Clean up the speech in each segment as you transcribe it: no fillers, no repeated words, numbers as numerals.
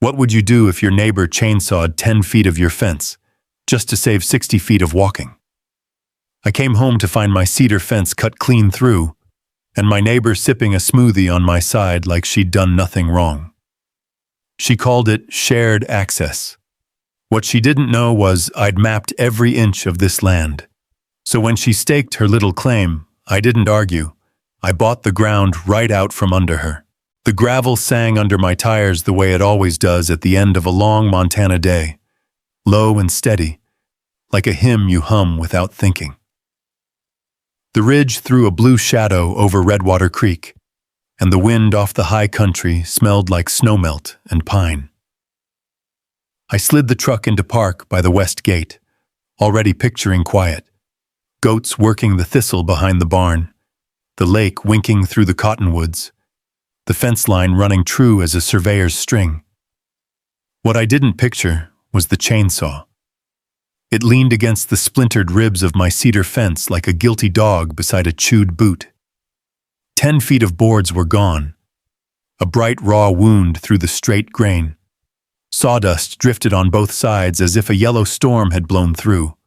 What would you do if your neighbor chainsawed 10 feet of your fence, just to save 60 feet of walking? I came home to find my cedar fence cut clean through, and my neighbor sipping a smoothie on my side like she'd done nothing wrong. She called it shared access. What she didn't know was I'd mapped every inch of this land. So when she staked her little claim, I didn't argue. I bought the ground right out from under her. The gravel sang under my tires the way it always does at the end of a long Montana day, low and steady, like a hymn you hum without thinking. The ridge threw a blue shadow over Redwater Creek, and the wind off the high country smelled like snowmelt and pine. I slid the truck into park by the west gate, already picturing quiet. Goats working the thistle behind the barn, the lake winking through the cottonwoods, the fence line running true as a surveyor's string. What I didn't picture was the chainsaw. It leaned against the splintered ribs of my cedar fence like a guilty dog beside a chewed boot. 10 feet of boards were gone, a bright raw wound through the straight grain. Sawdust drifted on both sides as if a yellow storm had blown through.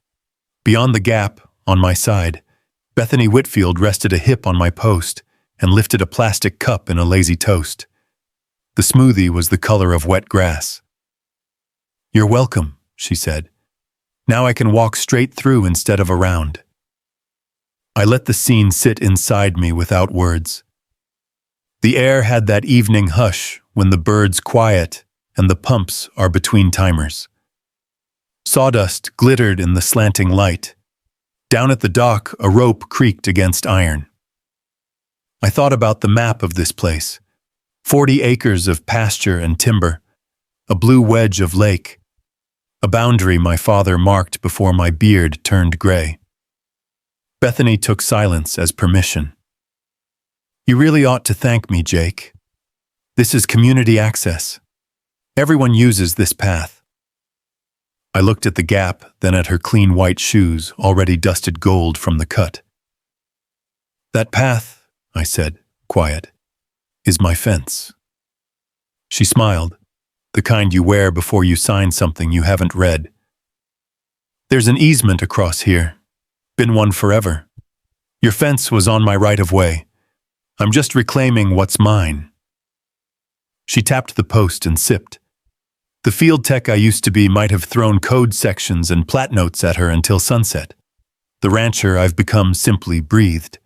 Beyond the gap, on my side, Bethany Whitfield rested a hip on my post and lifted a plastic cup in a lazy toast. The smoothie was the color of wet grass. "You're welcome," she said. "Now I can walk straight through instead of around." I let the scene sit inside me without words. The air had that evening hush when the birds quiet and the pumps are between timers. Sawdust glittered in the slanting light. Down at the dock, a rope creaked against iron. I thought about the map of this place. 40 acres of pasture and timber, a blue wedge of lake, a boundary my father marked before my beard turned gray. Bethany took silence as permission. "You really ought to thank me, Jake. This is community access. Everyone uses this path." I looked at the gap, then at her clean white shoes, already dusted gold from the cut. "That path," I said, quiet, "is my fence." She smiled, the kind you wear before you sign something you haven't read. "There's an easement across here. Been one forever. Your fence was on my right-of-way. I'm just reclaiming what's mine." She tapped the post and sipped. The field tech I used to be might have thrown code sections and plat notes at her until sunset. The rancher I've become simply breathed.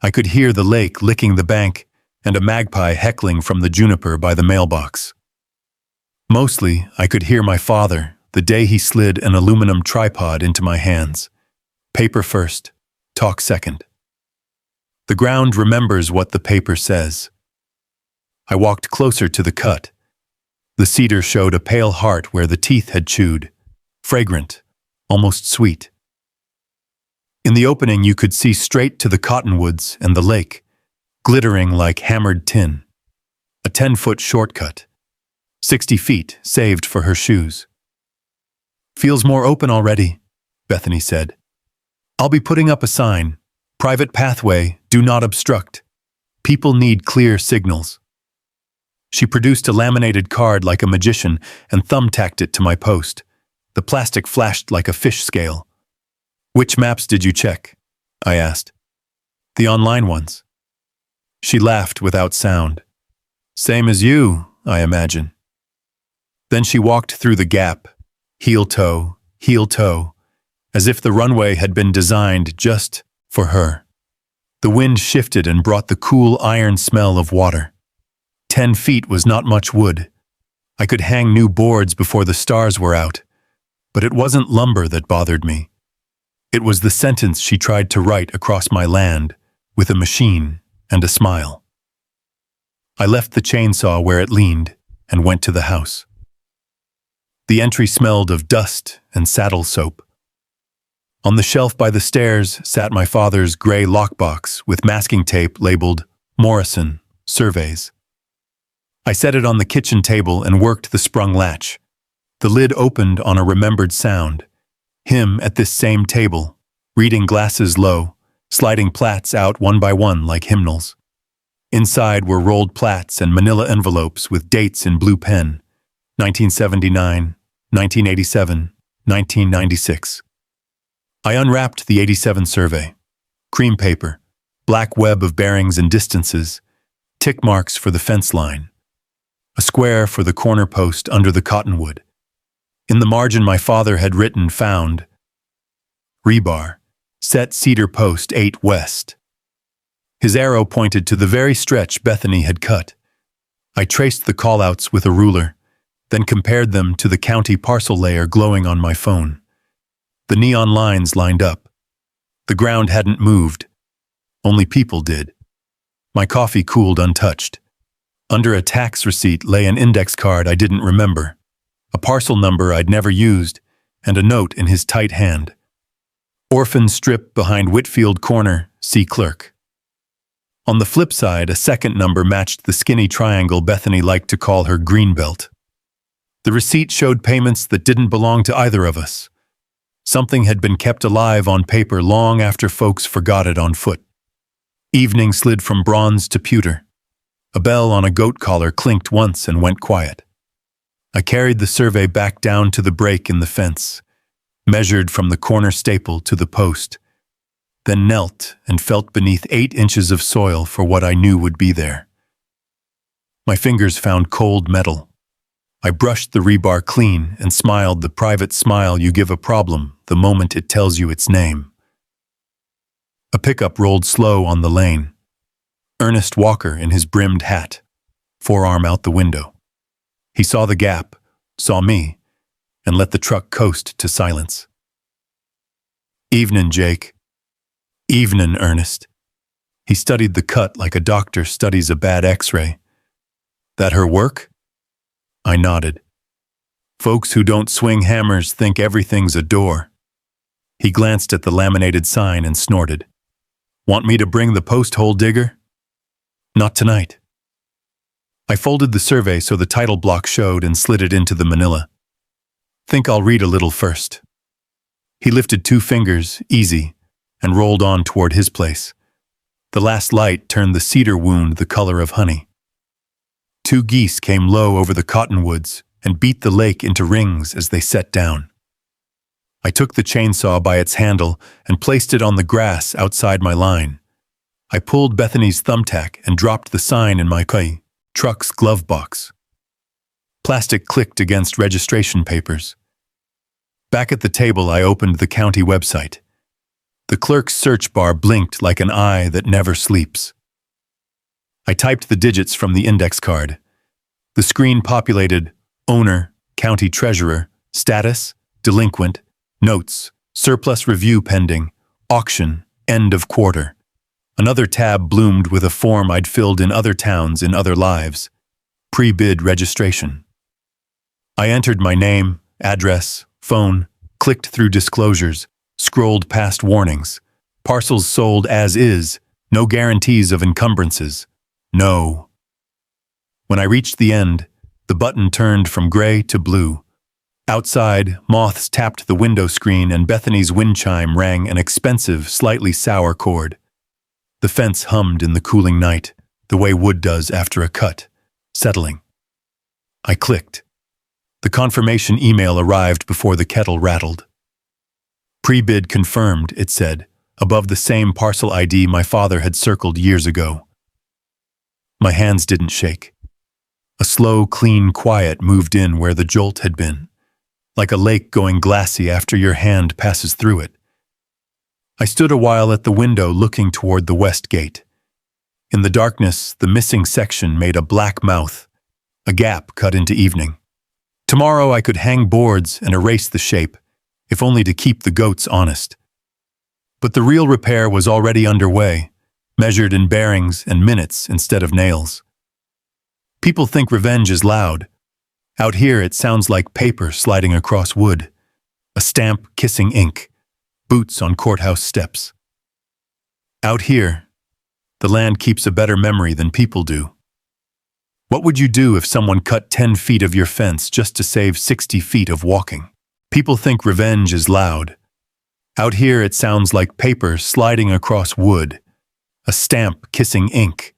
I could hear the lake licking the bank and a magpie heckling from the juniper by the mailbox. Mostly, I could hear my father the day he slid an aluminum tripod into my hands. Paper first, talk second. The ground remembers what the paper says. I walked closer to the cut. The cedar showed a pale heart where the teeth had chewed, fragrant, almost sweet. In the opening you could see straight to the cottonwoods and the lake, glittering like hammered tin. A 10-foot shortcut. 60 feet saved for her shoes. "Feels more open already," Bethany said. "I'll be putting up a sign. Private pathway, do not obstruct. People need clear signals." She produced a laminated card like a magician and thumbtacked it to my post. The plastic flashed like a fish scale. "Which maps did you check?" I asked. "The online ones." She laughed without sound. "Same as you, I imagine." Then she walked through the gap, heel toe, as if the runway had been designed just for her. The wind shifted and brought the cool iron smell of water. 10 feet was not much wood. I could hang new boards before the stars were out. But it wasn't lumber that bothered me. It was the sentence she tried to write across my land, with a machine and a smile. I left the chainsaw where it leaned and went to the house. The entry smelled of dust and saddle soap. On the shelf by the stairs sat my father's gray lockbox with masking tape labeled Morrison Surveys. I set it on the kitchen table and worked the sprung latch. The lid opened on a remembered sound. Him at this same table, reading glasses low, sliding plats out one by one like hymnals. Inside were rolled plats and manila envelopes with dates in blue pen. 1979, 1987, 1996. I unwrapped the 87 survey. Cream paper, black web of bearings and distances, tick marks for the fence line, a square for the corner post under the cottonwood. In the margin my father had written found, rebar, set cedar post 8 west. His arrow pointed to the very stretch Bethany had cut. I traced the callouts with a ruler, then compared them to the county parcel layer glowing on my phone. The neon lines lined up. The ground hadn't moved. Only people did. My coffee cooled untouched. Under a tax receipt lay an index card I didn't remember, a parcel number I'd never used, and a note in his tight hand. Orphan strip behind Whitfield Corner, see clerk. On the flip side, a second number matched the skinny triangle Bethany liked to call her greenbelt. The receipt showed payments that didn't belong to either of us. Something had been kept alive on paper long after folks forgot it on foot. Evening slid from bronze to pewter. A bell on a goat collar clinked once and went quiet. I carried the survey back down to the break in the fence, measured from the corner staple to the post, then knelt and felt beneath 8 inches of soil for what I knew would be there. My fingers found cold metal. I brushed the rebar clean and smiled the private smile you give a problem the moment it tells you its name. A pickup rolled slow on the lane. Ernest Walker in his brimmed hat, forearm out the window. He saw the gap, saw me, and let the truck coast to silence. "Evenin', Jake." "Evenin', Ernest." He studied the cut like a doctor studies a bad x-ray. "That her work?" I nodded. "Folks who don't swing hammers think everything's a door." He glanced at the laminated sign and snorted. "Want me to bring the post hole digger?" "Not tonight." I folded the survey so the title block showed and slid it into the manila. "Think I'll read a little first." He lifted 2 fingers, easy, and rolled on toward his place. The last light turned the cedar wound the color of honey. 2 geese came low over the cottonwoods and beat the lake into rings as they set down. I took the chainsaw by its handle and placed it on the grass outside my line. I pulled Bethany's thumbtack and dropped the sign in my truck's glove box. Plastic clicked against registration papers. Back at the table, I opened the county website. The clerk's search bar blinked like an eye that never sleeps. I typed the digits from the index card. The screen populated owner, county treasurer, status, delinquent, notes, surplus review pending, auction, end of quarter. Another tab bloomed with a form I'd filled in other towns in other lives. Pre-bid registration. I entered my name, address, phone, clicked through disclosures, scrolled past warnings. Parcels sold as is, no guarantees of encumbrances. No. When I reached the end, the button turned from gray to blue. Outside, moths tapped the window screen and Bethany's wind chime rang an expensive, slightly sour chord. The fence hummed in the cooling night, the way wood does after a cut, settling. I clicked. The confirmation email arrived before the kettle rattled. Pre-bid confirmed, it said, above the same parcel ID my father had circled years ago. My hands didn't shake. A slow, clean quiet moved in where the jolt had been, like a lake going glassy after your hand passes through it. I stood a while at the window looking toward the west gate. In the darkness, the missing section made a black mouth, a gap cut into evening. Tomorrow I could hang boards and erase the shape, if only to keep the goats honest. But the real repair was already underway, measured in bearings and minutes instead of nails. People think revenge is loud. Out here it sounds like paper sliding across wood, a stamp kissing ink, boots on courthouse steps. Out here, the land keeps a better memory than people do. What would you do if someone cut 10 feet of your fence just to save 60 feet of walking? People think revenge is loud. Out here it sounds like paper sliding across wood, a stamp kissing ink,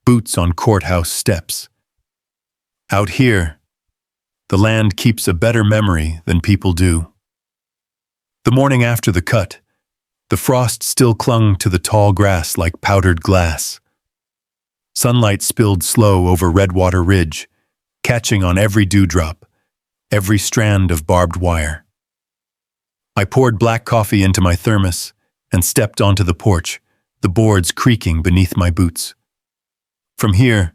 boots on courthouse steps. Out here, The land keeps a better memory than people do. The morning after the cut, the frost still clung to the tall grass like powdered glass. Sunlight spilled slow over Redwater Ridge, catching on every dewdrop, every strand of barbed wire. I poured black coffee into my thermos and stepped onto the porch, the boards creaking beneath my boots. From here,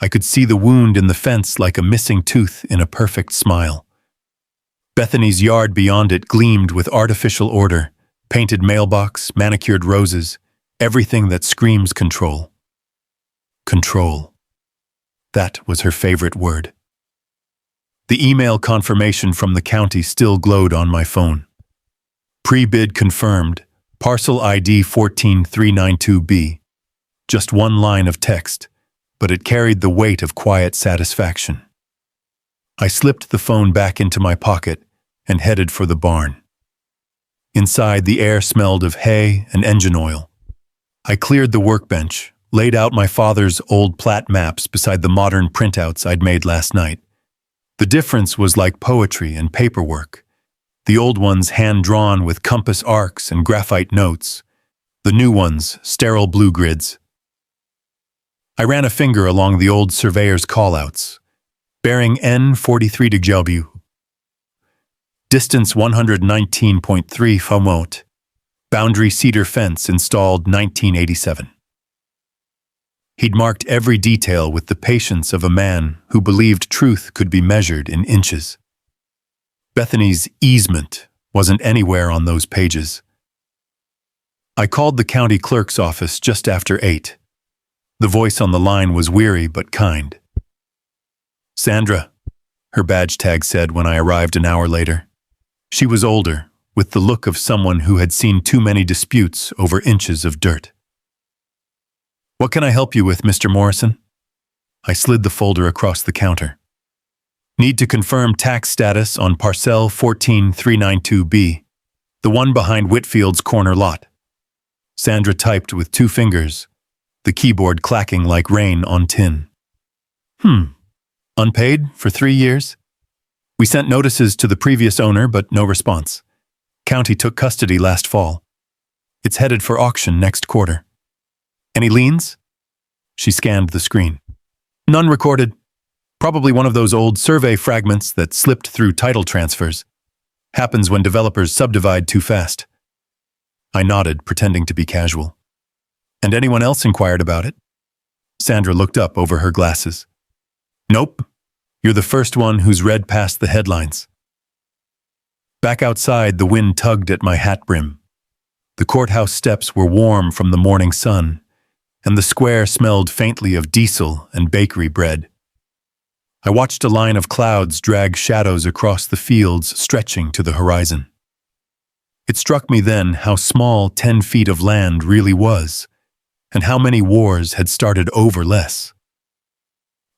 I could see the wound in the fence like a missing tooth in a perfect smile. Bethany's yard beyond it gleamed with artificial order, painted mailbox, manicured roses, everything that screams control. Control. That was her favorite word. The email confirmation from the county still glowed on my phone. Pre-bid confirmed, parcel ID 14392B. Just one line of text, but it carried the weight of quiet satisfaction. I slipped the phone back into my pocket and headed for the barn. Inside, the air smelled of hay and engine oil. I cleared the workbench, laid out my father's old plat maps beside the modern printouts I'd made last night. The difference was like poetry and paperwork. The old ones hand-drawn with compass arcs and graphite notes. The new ones, sterile blue grids. I ran a finger along the old surveyor's callouts. Bearing N43 Degjelbu. Distance 119.3 Fomot. Boundary cedar fence installed 1987. He'd marked every detail with the patience of a man who believed truth could be measured in inches. Bethany's easement wasn't anywhere on those pages. I called the county clerk's office just after 8. The voice on the line was weary but kind. Sandra, her badge tag said when I arrived an hour later. She was older, with the look of someone who had seen too many disputes over inches of dirt. What can I help you with, Mr. Morrison? I slid the folder across the counter. Need to confirm tax status on parcel 14392B, the one behind Whitfield's corner lot. Sandra typed with 2 fingers, the keyboard clacking like rain on tin. Unpaid for 3 years? We sent notices to the previous owner, but no response. County took custody last fall. It's headed for auction next quarter. Any liens? She scanned the screen. None recorded. Probably one of those old survey fragments that slipped through title transfers. Happens when developers subdivide too fast. I nodded, pretending to be casual. And anyone else inquired about it? Sandra looked up over her glasses. Nope. You're the first one who's read past the headlines. Back outside, the wind tugged at my hat brim. The courthouse steps were warm from the morning sun, and the square smelled faintly of diesel and bakery bread. I watched a line of clouds drag shadows across the fields stretching to the horizon. It struck me then how small 10 feet of land really was, and how many wars had started over less.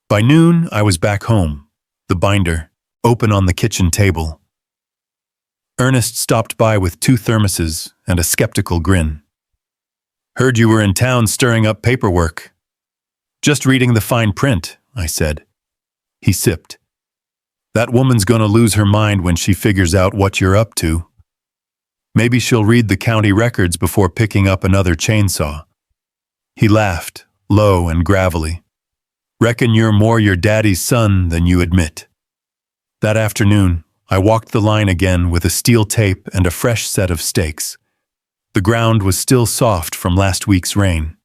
By noon, I was back home, the binder, open on the kitchen table. Ernest stopped by with 2 thermoses and a skeptical grin. Heard you were in town stirring up paperwork. Just reading the fine print, I said. He sipped. That woman's gonna lose her mind when she figures out what you're up to. Maybe she'll read the county records before picking up another chainsaw. He laughed, low and gravelly. Reckon you're more your daddy's son than you admit. That afternoon, I walked the line again with a steel tape and a fresh set of stakes. The ground was still soft from last week's rain.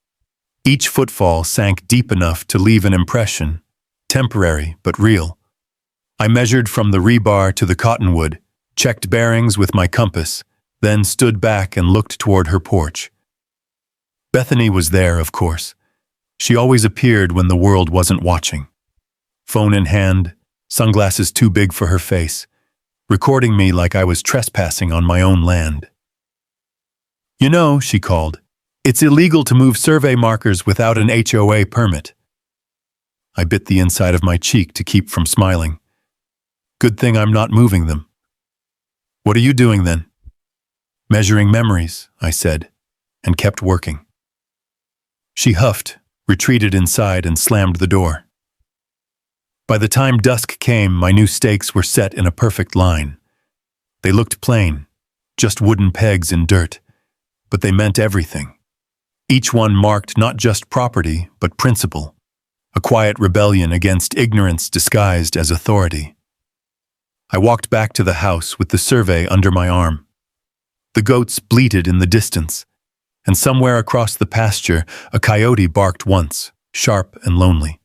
Each footfall sank deep enough to leave an impression, temporary but real. I measured from the rebar to the cottonwood, checked bearings with my compass, then stood back and looked toward her porch. Bethany was there, of course. She always appeared when the world wasn't watching. Phone in hand, sunglasses too big for her face, recording me like I was trespassing on my own land. You know, she called, it's illegal to move survey markers without an HOA permit. I bit the inside of my cheek to keep from smiling. Good thing I'm not moving them. What are you doing then? Measuring memories, I said, and kept working. She huffed, retreated inside, and slammed the door. By the time dusk came, my new stakes were set in a perfect line. They looked plain, just wooden pegs in dirt, but they meant everything. Each one marked not just property, but principle, a quiet rebellion against ignorance disguised as authority. I walked back to the house with the survey under my arm. The goats bleated in the distance, and somewhere across the pasture a coyote barked once, sharp and lonely.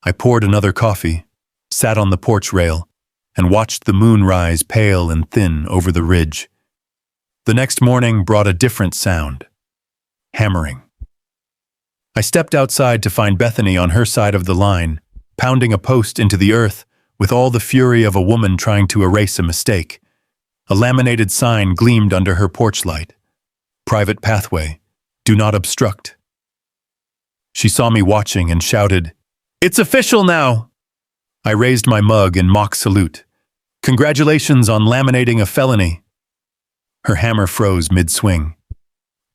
I poured another coffee, sat on the porch rail, and watched the moon rise pale and thin over the ridge. The next morning brought a different sound. Hammering. I stepped outside to find Bethany on her side of the line, pounding a post into the earth with all the fury of a woman trying to erase a mistake. A laminated sign gleamed under her porch light. Private pathway. Do not obstruct. She saw me watching and shouted, "It's official now!" I raised my mug in mock salute. "Congratulations on laminating a felony." Her hammer froze mid-swing.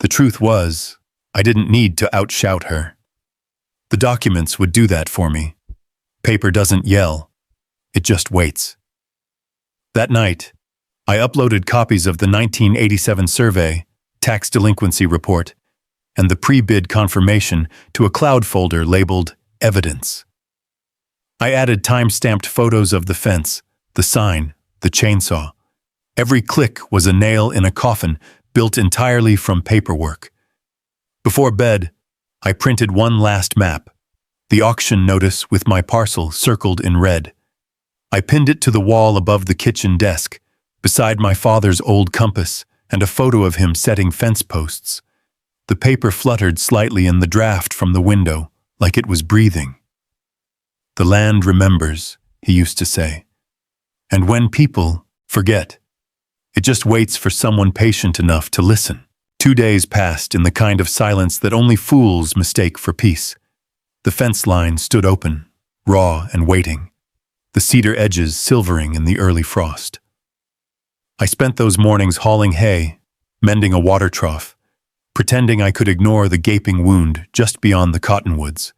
The truth was, I didn't need to outshout her. The documents would do that for me. Paper doesn't yell. It just waits. That night, I uploaded copies of the 1987 survey, tax delinquency report, and the pre-bid confirmation to a cloud folder labeled Evidence. I added time-stamped photos of the fence, the sign, the chainsaw. Every click was a nail in a coffin built entirely from paperwork. Before bed, I printed one last map, the auction notice with my parcel circled in red. I pinned it to the wall above the kitchen desk, beside my father's old compass and a photo of him setting fence posts. The paper fluttered slightly in the draft from the window, like it was breathing. "The land remembers," he used to say. And when people forget, it just waits for someone patient enough to listen. 2 days passed in the kind of silence that only fools mistake for peace. The fence line stood open, raw and waiting, the cedar edges silvering in the early frost. I spent those mornings hauling hay, mending a water trough, pretending I could ignore the gaping wound just beyond the cottonwoods.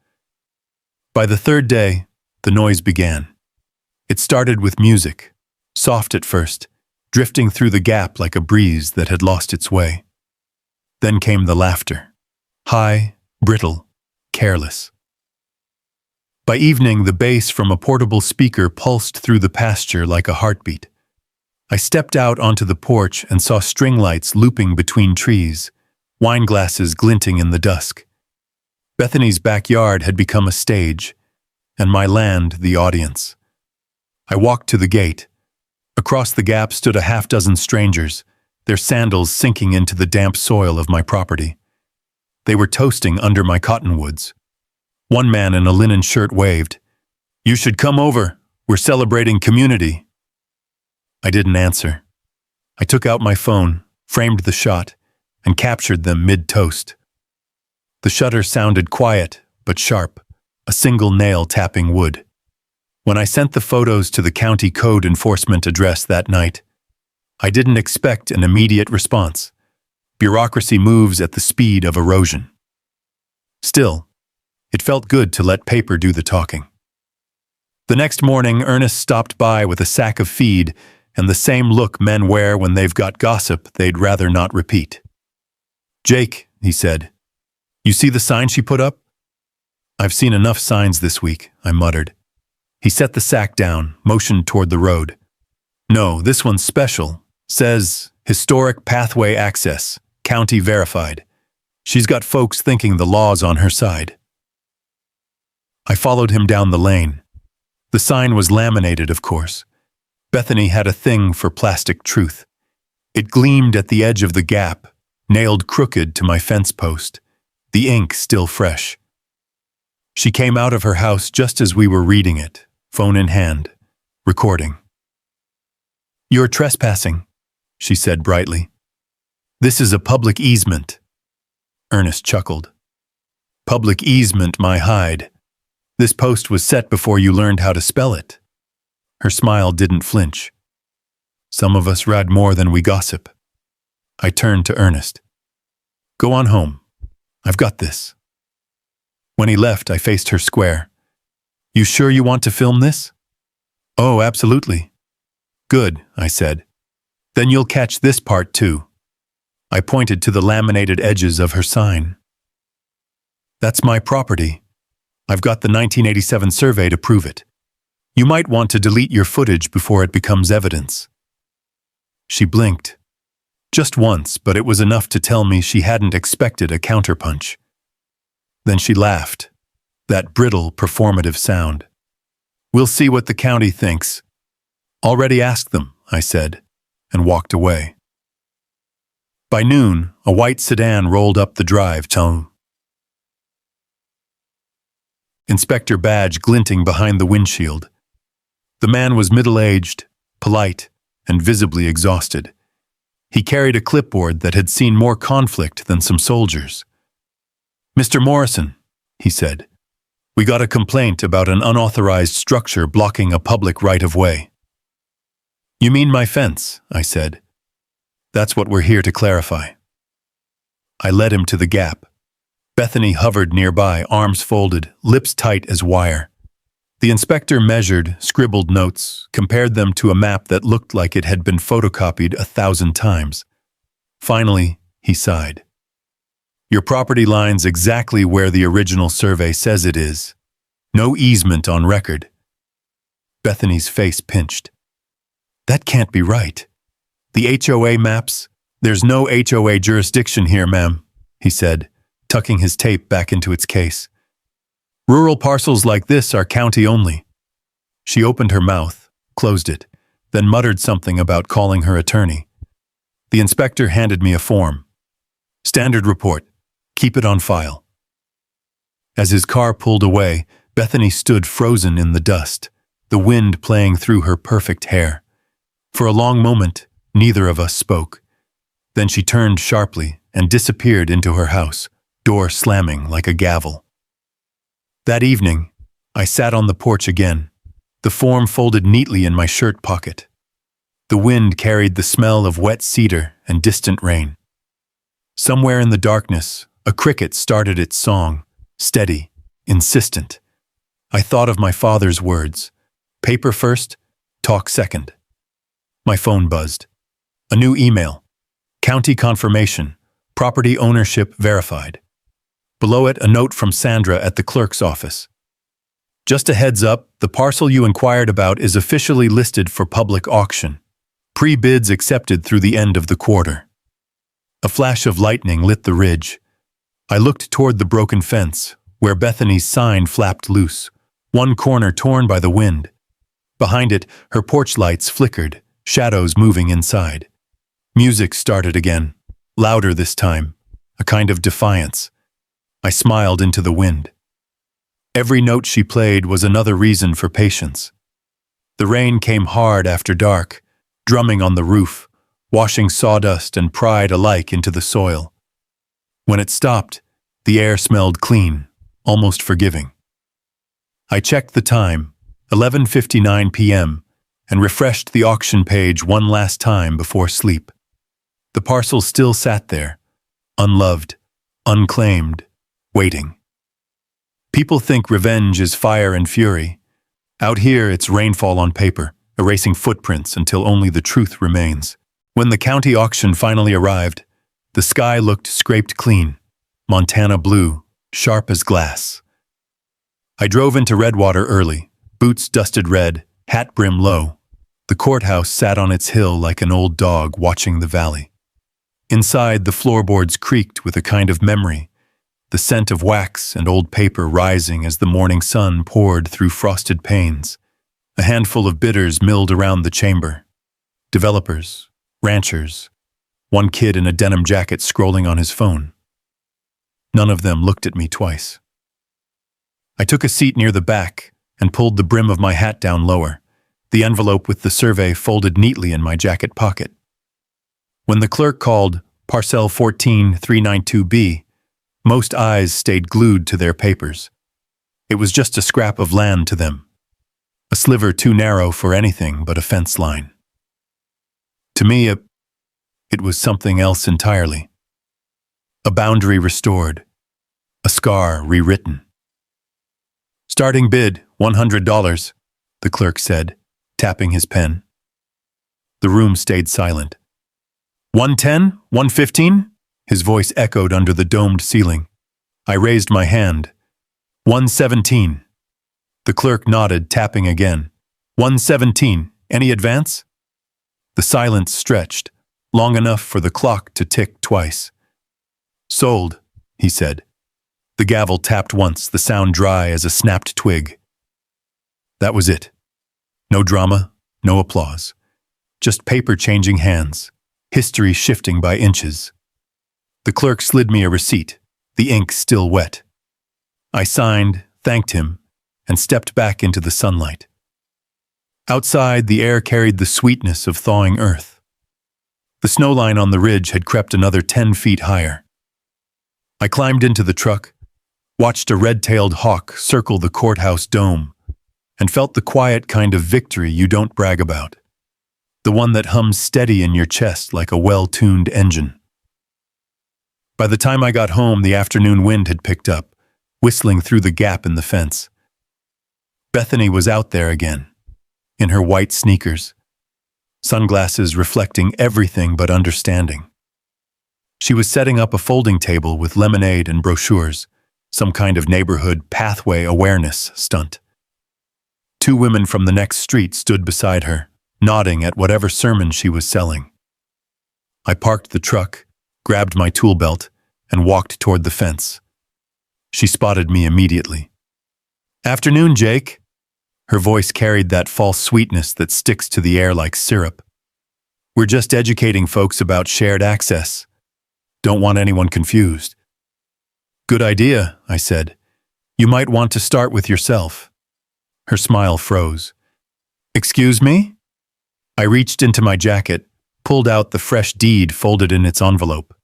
By the third day, the noise began. It started with music, soft at first, drifting through the gap like a breeze that had lost its way. Then came the laughter, high, brittle, careless. By evening, the bass from a portable speaker pulsed through the pasture like a heartbeat. I stepped out onto the porch and saw string lights looping between trees, wine glasses glinting in the dusk. Bethany's backyard had become a stage, and my land the audience. I walked to the gate. Across the gap stood a half-dozen strangers, their sandals sinking into the damp soil of my property. They were toasting under my cottonwoods. One man in a linen shirt waved, "You should come over. We're celebrating community." I didn't answer. I took out my phone, framed the shot, and captured them mid-toast. The shutter sounded quiet, but sharp, a single nail tapping wood. When I sent the photos to the county code enforcement address that night, I didn't expect an immediate response. Bureaucracy moves at the speed of erosion. Still, it felt good to let paper do the talking. The next morning, Ernest stopped by with a sack of feed and the same look men wear when they've got gossip they'd rather not repeat. "Jake," he said, "you see the sign she put up?" "I've seen enough signs this week," I muttered. He set the sack down, motioned toward the road. "No, this one's special. Says, Historic Pathway Access, County Verified. She's got folks thinking the law's on her side." I followed him down the lane. The sign was laminated, of course. Bethany had a thing for plastic truth. It gleamed at the edge of the gap, nailed crooked to my fence post, the ink still fresh. She came out of her house just as we were reading it, phone in hand, recording. "You're trespassing," she said brightly. "This is a public easement." Ernest chuckled. "Public easement, my hide. This post was set before you learned how to spell it." Her smile didn't flinch. "Some of us read more than we gossip." I turned to Ernest. "Go on home. I've got this." When he left, I faced her square. You sure you want to film this? Oh, absolutely. Good, I said. Then you'll catch this part too. I pointed to the laminated edges of her sign. That's my property. I've got the 1987 survey to prove it. You might want to delete your footage before it becomes evidence. She blinked. Just once, but it was enough to tell me she hadn't expected a counterpunch. Then she laughed, that brittle, performative sound. We'll see what the county thinks. Already asked them, I said, and walked away. By noon, a white sedan rolled up the drive, Inspector badge glinting behind the windshield. The man was middle-aged, polite, and visibly exhausted. He carried a clipboard that had seen more conflict than some soldiers. Mr. Morrison, he said, we got a complaint about an unauthorized structure blocking a public right-of-way. You mean my fence, I said. That's what we're here to clarify. I led him to the gap. Bethany hovered nearby, arms folded, lips tight as wire. The inspector measured, scribbled notes, compared them to a map that looked like it had been photocopied 1,000 times. Finally, he sighed. Your property line's exactly where the original survey says it is. No easement on record. Bethany's face pinched. That can't be right. The HOA maps? There's no HOA jurisdiction here, ma'am, he said, tucking his tape back into its case. Rural parcels like this are county only. She opened her mouth, closed it, then muttered something about calling her attorney. The inspector handed me a form. Standard report. Keep it on file. As his car pulled away, Bethany stood frozen in the dust, the wind playing through her perfect hair. For a long moment, neither of us spoke. Then she turned sharply and disappeared into her house, door slamming like a gavel. That evening, I sat on the porch again, the form folded neatly in my shirt pocket. The wind carried the smell of wet cedar and distant rain. Somewhere in the darkness, a cricket started its song, steady, insistent. I thought of my father's words, paper first, talk second. My phone buzzed. A new email. County confirmation. Property ownership verified. Below it, a note from Sandra at the clerk's office. Just a heads up, the parcel you inquired about is officially listed for public auction. Pre-bids accepted through the end of the quarter. A flash of lightning lit the ridge. I looked toward the broken fence, where Bethany's sign flapped loose, one corner torn by the wind. Behind it, her porch lights flickered, shadows moving inside. Music started again, louder this time, a kind of defiance. I smiled into the wind. Every note she played was another reason for patience. The rain came hard after dark, drumming on the roof, washing sawdust and pride alike into the soil. When it stopped, the air smelled clean, almost forgiving. I checked the time, 11:59 p.m., and refreshed the auction page one last time before sleep. The parcel still sat there, unloved, unclaimed, waiting. People think revenge is fire and fury. Out here, it's rainfall on paper, erasing footprints until only the truth remains. When the county auction finally arrived, the sky looked scraped clean, Montana blue, sharp as glass. I drove into Redwater early, boots dusted red, hat brim low. The courthouse sat on its hill like an old dog watching the valley. Inside, the floorboards creaked with a kind of memory, the scent of wax and old paper rising as the morning sun poured through frosted panes. A handful of bidders milled around the chamber. Developers, ranchers, one kid in a denim jacket scrolling on his phone. None of them looked at me twice. I took a seat near the back and pulled the brim of my hat down lower, the envelope with the survey folded neatly in my jacket pocket. When the clerk called Parcel 14392B, most eyes stayed glued to their papers. It was just a scrap of land to them, a sliver too narrow for anything but a fence line. To me, it was something else entirely. A boundary restored, a scar rewritten. Starting bid, $100, the clerk said, tapping his pen. The room stayed silent. 110? 115? His voice echoed under the domed ceiling. I raised my hand. 117. The clerk nodded, tapping again. 117. Any advance? The silence stretched, long enough for the clock to tick twice. Sold, he said. The gavel tapped once, the sound dry as a snapped twig. That was it. No drama, no applause. Just paper changing hands, history shifting by inches. The clerk slid me a receipt, the ink still wet. I signed, thanked him, and stepped back into the sunlight. Outside, the air carried the sweetness of thawing earth. The snowline on the ridge had crept another 10 feet higher. I climbed into the truck, watched a red-tailed hawk circle the courthouse dome, and felt the quiet kind of victory you don't brag about. The one that hums steady in your chest like a well-tuned engine. By the time I got home, the afternoon wind had picked up, whistling through the gap in the fence. Bethany was out there again, in her white sneakers, sunglasses reflecting everything but understanding. She was setting up a folding table with lemonade and brochures, some kind of neighborhood pathway awareness stunt. 2 women from the next street stood beside her, nodding at whatever sermon she was selling. I parked the truck, grabbed my tool belt, and walked toward the fence. She spotted me immediately. "Afternoon, Jake." Her voice carried that false sweetness that sticks to the air like syrup. "We're just educating folks about shared access. Don't want anyone confused." "Good idea," I said. "You might want to start with yourself." Her smile froze. "Excuse me?" I reached into my jacket, pulled out the fresh deed folded in its envelope.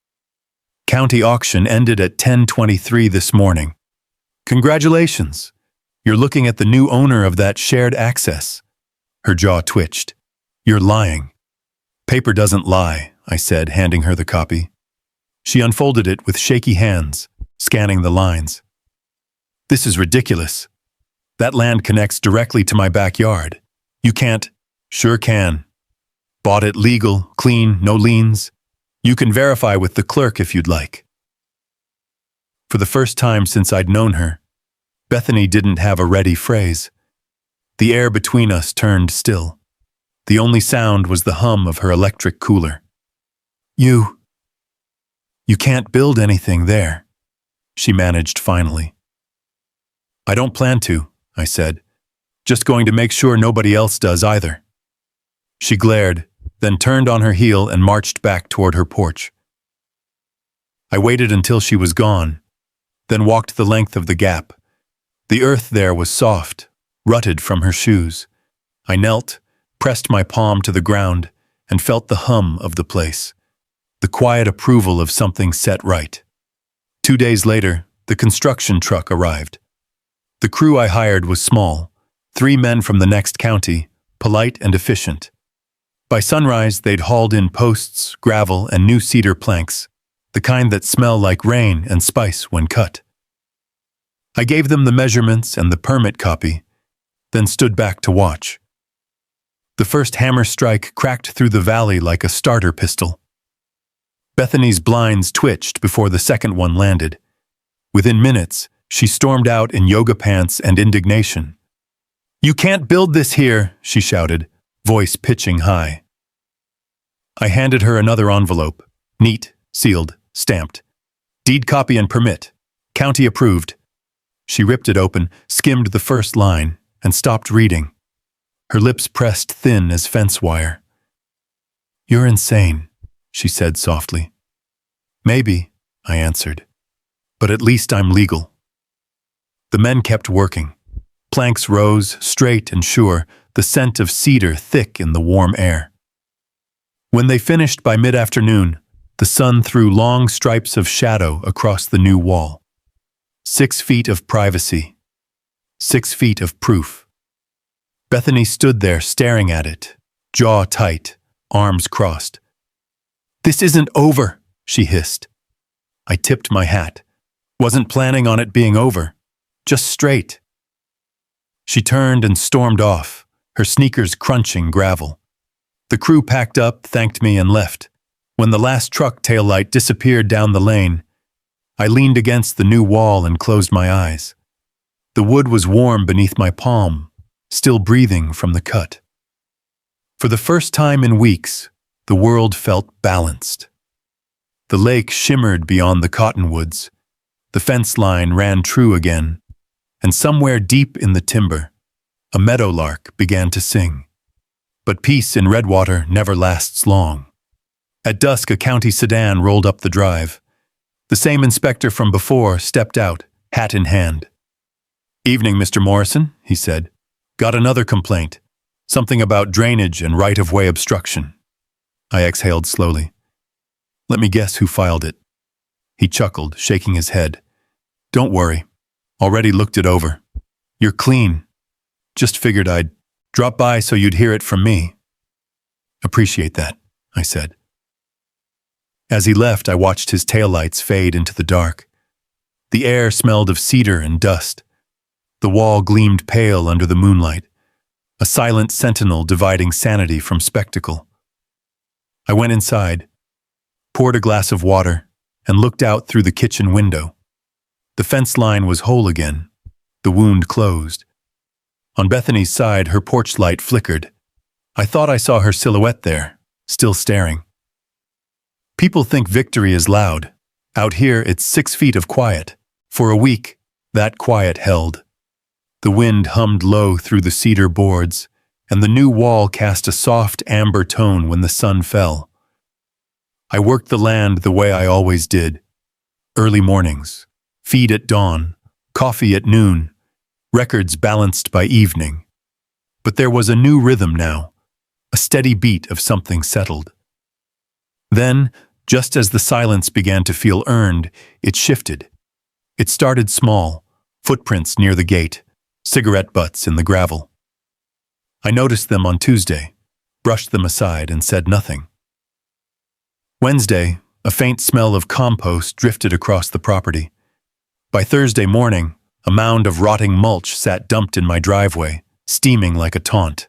"County auction ended at 10:23 this morning. Congratulations. You're looking at the new owner of that shared access." Her jaw twitched. "You're lying." "Paper doesn't lie," I said, handing her the copy. She unfolded it with shaky hands, scanning the lines. "This is ridiculous. That land connects directly to my backyard. You can't." "Sure can. Bought it legal, clean, no liens. You can verify with the clerk if you'd like." For the first time since I'd known her, Bethany didn't have a ready phrase. The air between us turned still. The only sound was the hum of her electric cooler. You can't build anything there," she managed finally. "I don't plan to," I said. "Just going to make sure nobody else does either." She glared, then turned on her heel and marched back toward her porch. I waited until she was gone, then walked the length of the gap. The earth there was soft, rutted from her shoes. I knelt, pressed my palm to the ground, and felt the hum of the place, the quiet approval of something set right. 2 days later, the construction truck arrived. The crew I hired was small, 3 men from the next county, polite and efficient. By sunrise, they'd hauled in posts, gravel, and new cedar planks, the kind that smell like rain and spice when cut. I gave them the measurements and the permit copy, then stood back to watch. The first hammer strike cracked through the valley like a starter pistol. Bethany's blinds twitched before the second one landed. Within minutes, she stormed out in yoga pants and indignation. "You can't build this here," she shouted, voice pitching high. I handed her another envelope, neat, sealed, stamped. "Deed copy and permit. County approved." She ripped it open, skimmed the first line, and stopped reading. Her lips pressed thin as fence wire. "You're insane," she said softly. "Maybe," I answered, "but at least I'm legal." The men kept working. Planks rose, straight and sure, the scent of cedar thick in the warm air. When they finished by mid-afternoon, the sun threw long stripes of shadow across the new wall. 6 feet of privacy. 6 feet of proof. Bethany stood there staring at it, jaw tight, arms crossed. "This isn't over," she hissed. I tipped my hat. Wasn't planning on it being over. Just straight. She turned and stormed off, her sneakers crunching gravel. The crew packed up, thanked me, and left. When the last truck taillight disappeared down the lane, I leaned against the new wall and closed my eyes. The wood was warm beneath my palm, still breathing from the cut. For the first time in weeks, the world felt balanced. The lake shimmered beyond the cottonwoods, the fence line ran true again, and somewhere deep in the timber, a meadowlark began to sing. But peace in Redwater never lasts long. At dusk, a county sedan rolled up the drive. The same inspector from before stepped out, hat in hand. "Evening, Mr. Morrison," he said. "Got another complaint. Something about drainage and right-of-way obstruction." I exhaled slowly. "Let me guess who filed it." He chuckled, shaking his head. "Don't worry. Already looked it over. You're clean. Just figured I'd drop by so you'd hear it from me." "Appreciate that," I said. As he left, I watched his taillights fade into the dark. The air smelled of cedar and dust. The wall gleamed pale under the moonlight, a silent sentinel dividing sanity from spectacle. I went inside, poured a glass of water, and looked out through the kitchen window. The fence line was whole again, the wound closed. On Bethany's side, her porch light flickered. I thought I saw her silhouette there, still staring. People think victory is loud. Out here, it's 6 feet of quiet. For a week, that quiet held. The wind hummed low through the cedar boards, and the new wall cast a soft amber tone when the sun fell. I worked the land the way I always did. Early mornings, feed at dawn, coffee at noon, records balanced by evening. But there was a new rhythm now, a steady beat of something settled. Then, just as the silence began to feel earned, it shifted. It started small, footprints near the gate, cigarette butts in the gravel. I noticed them on Tuesday, brushed them aside, and said nothing. Wednesday, a faint smell of compost drifted across the property. By Thursday morning, a mound of rotting mulch sat dumped in my driveway, steaming like a taunt.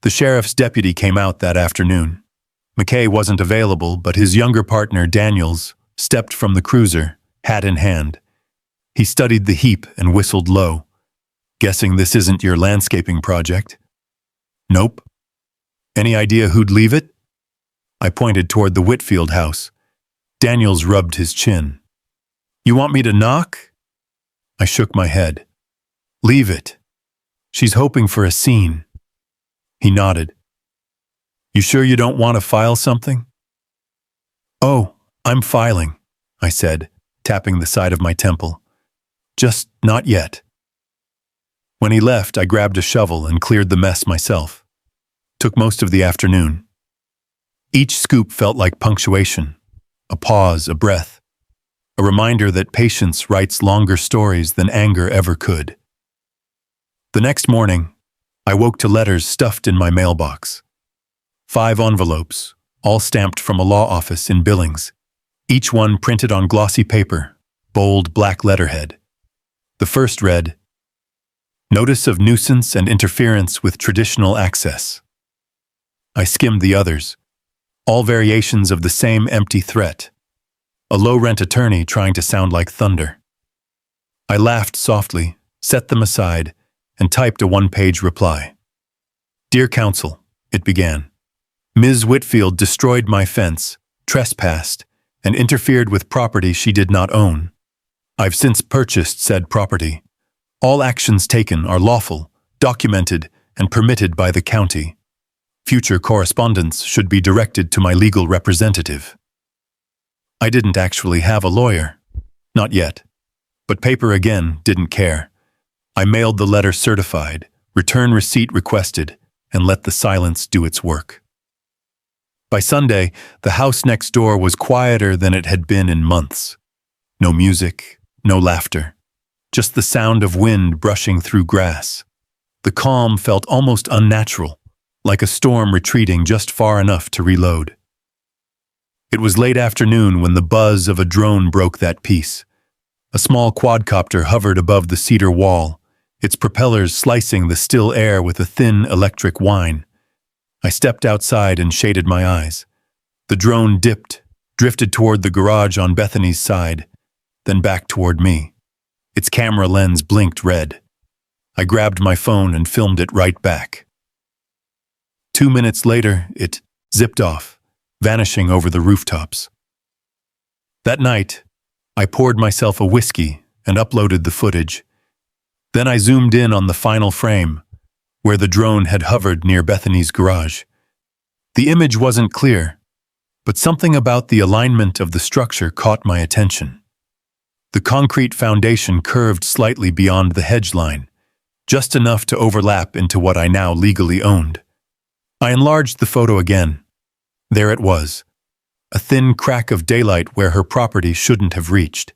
The sheriff's deputy came out that afternoon. McKay wasn't available, but his younger partner, Daniels, stepped from the cruiser, hat in hand. He studied the heap and whistled low. "Guessing this isn't your landscaping project?" "Nope." "Any idea who'd leave it?" I pointed toward the Whitfield house. Daniels rubbed his chin. "You want me to knock?" I shook my head. "Leave it. She's hoping for a scene." He nodded. "You sure you don't want to file something?" "Oh, I'm filing," I said, tapping the side of my temple. "Just not yet." When he left, I grabbed a shovel and cleared the mess myself. Took most of the afternoon. Each scoop felt like punctuation, a pause, a breath, a reminder that patience writes longer stories than anger ever could. The next morning, I woke to letters stuffed in my mailbox. 5 envelopes, all stamped from a law office in Billings, each one printed on glossy paper, bold black letterhead. The first read, "Notice of nuisance and interference with traditional access." I skimmed the others, all variations of the same empty threat, a low-rent attorney trying to sound like thunder. I laughed softly, set them aside, and typed a 1-page reply. "Dear Counsel," it began, "Ms. Whitfield destroyed my fence, trespassed, and interfered with property she did not own. I've since purchased said property. All actions taken are lawful, documented, and permitted by the county. Future correspondence should be directed to my legal representative." I didn't actually have a lawyer. Not yet. But paper again didn't care. I mailed the letter certified, return receipt requested, and let the silence do its work. By Sunday, the house next door was quieter than it had been in months. No music, no laughter. Just the sound of wind brushing through grass. The calm felt almost unnatural, like a storm retreating just far enough to reload. It was late afternoon when the buzz of a drone broke that peace. A small quadcopter hovered above the cedar wall, its propellers slicing the still air with a thin electric whine. I stepped outside and shaded my eyes. The drone dipped, drifted toward the garage on Bethany's side, then back toward me. Its camera lens blinked red. I grabbed my phone and filmed it right back. 2 minutes later, it zipped off, vanishing over the rooftops. That night, I poured myself a whiskey and uploaded the footage. Then I zoomed in on the final frame, where the drone had hovered near Bethany's garage. The image wasn't clear, but something about the alignment of the structure caught my attention. The concrete foundation curved slightly beyond the hedge line, just enough to overlap into what I now legally owned. I enlarged the photo again. There it was, a thin crack of daylight where her property shouldn't have reached.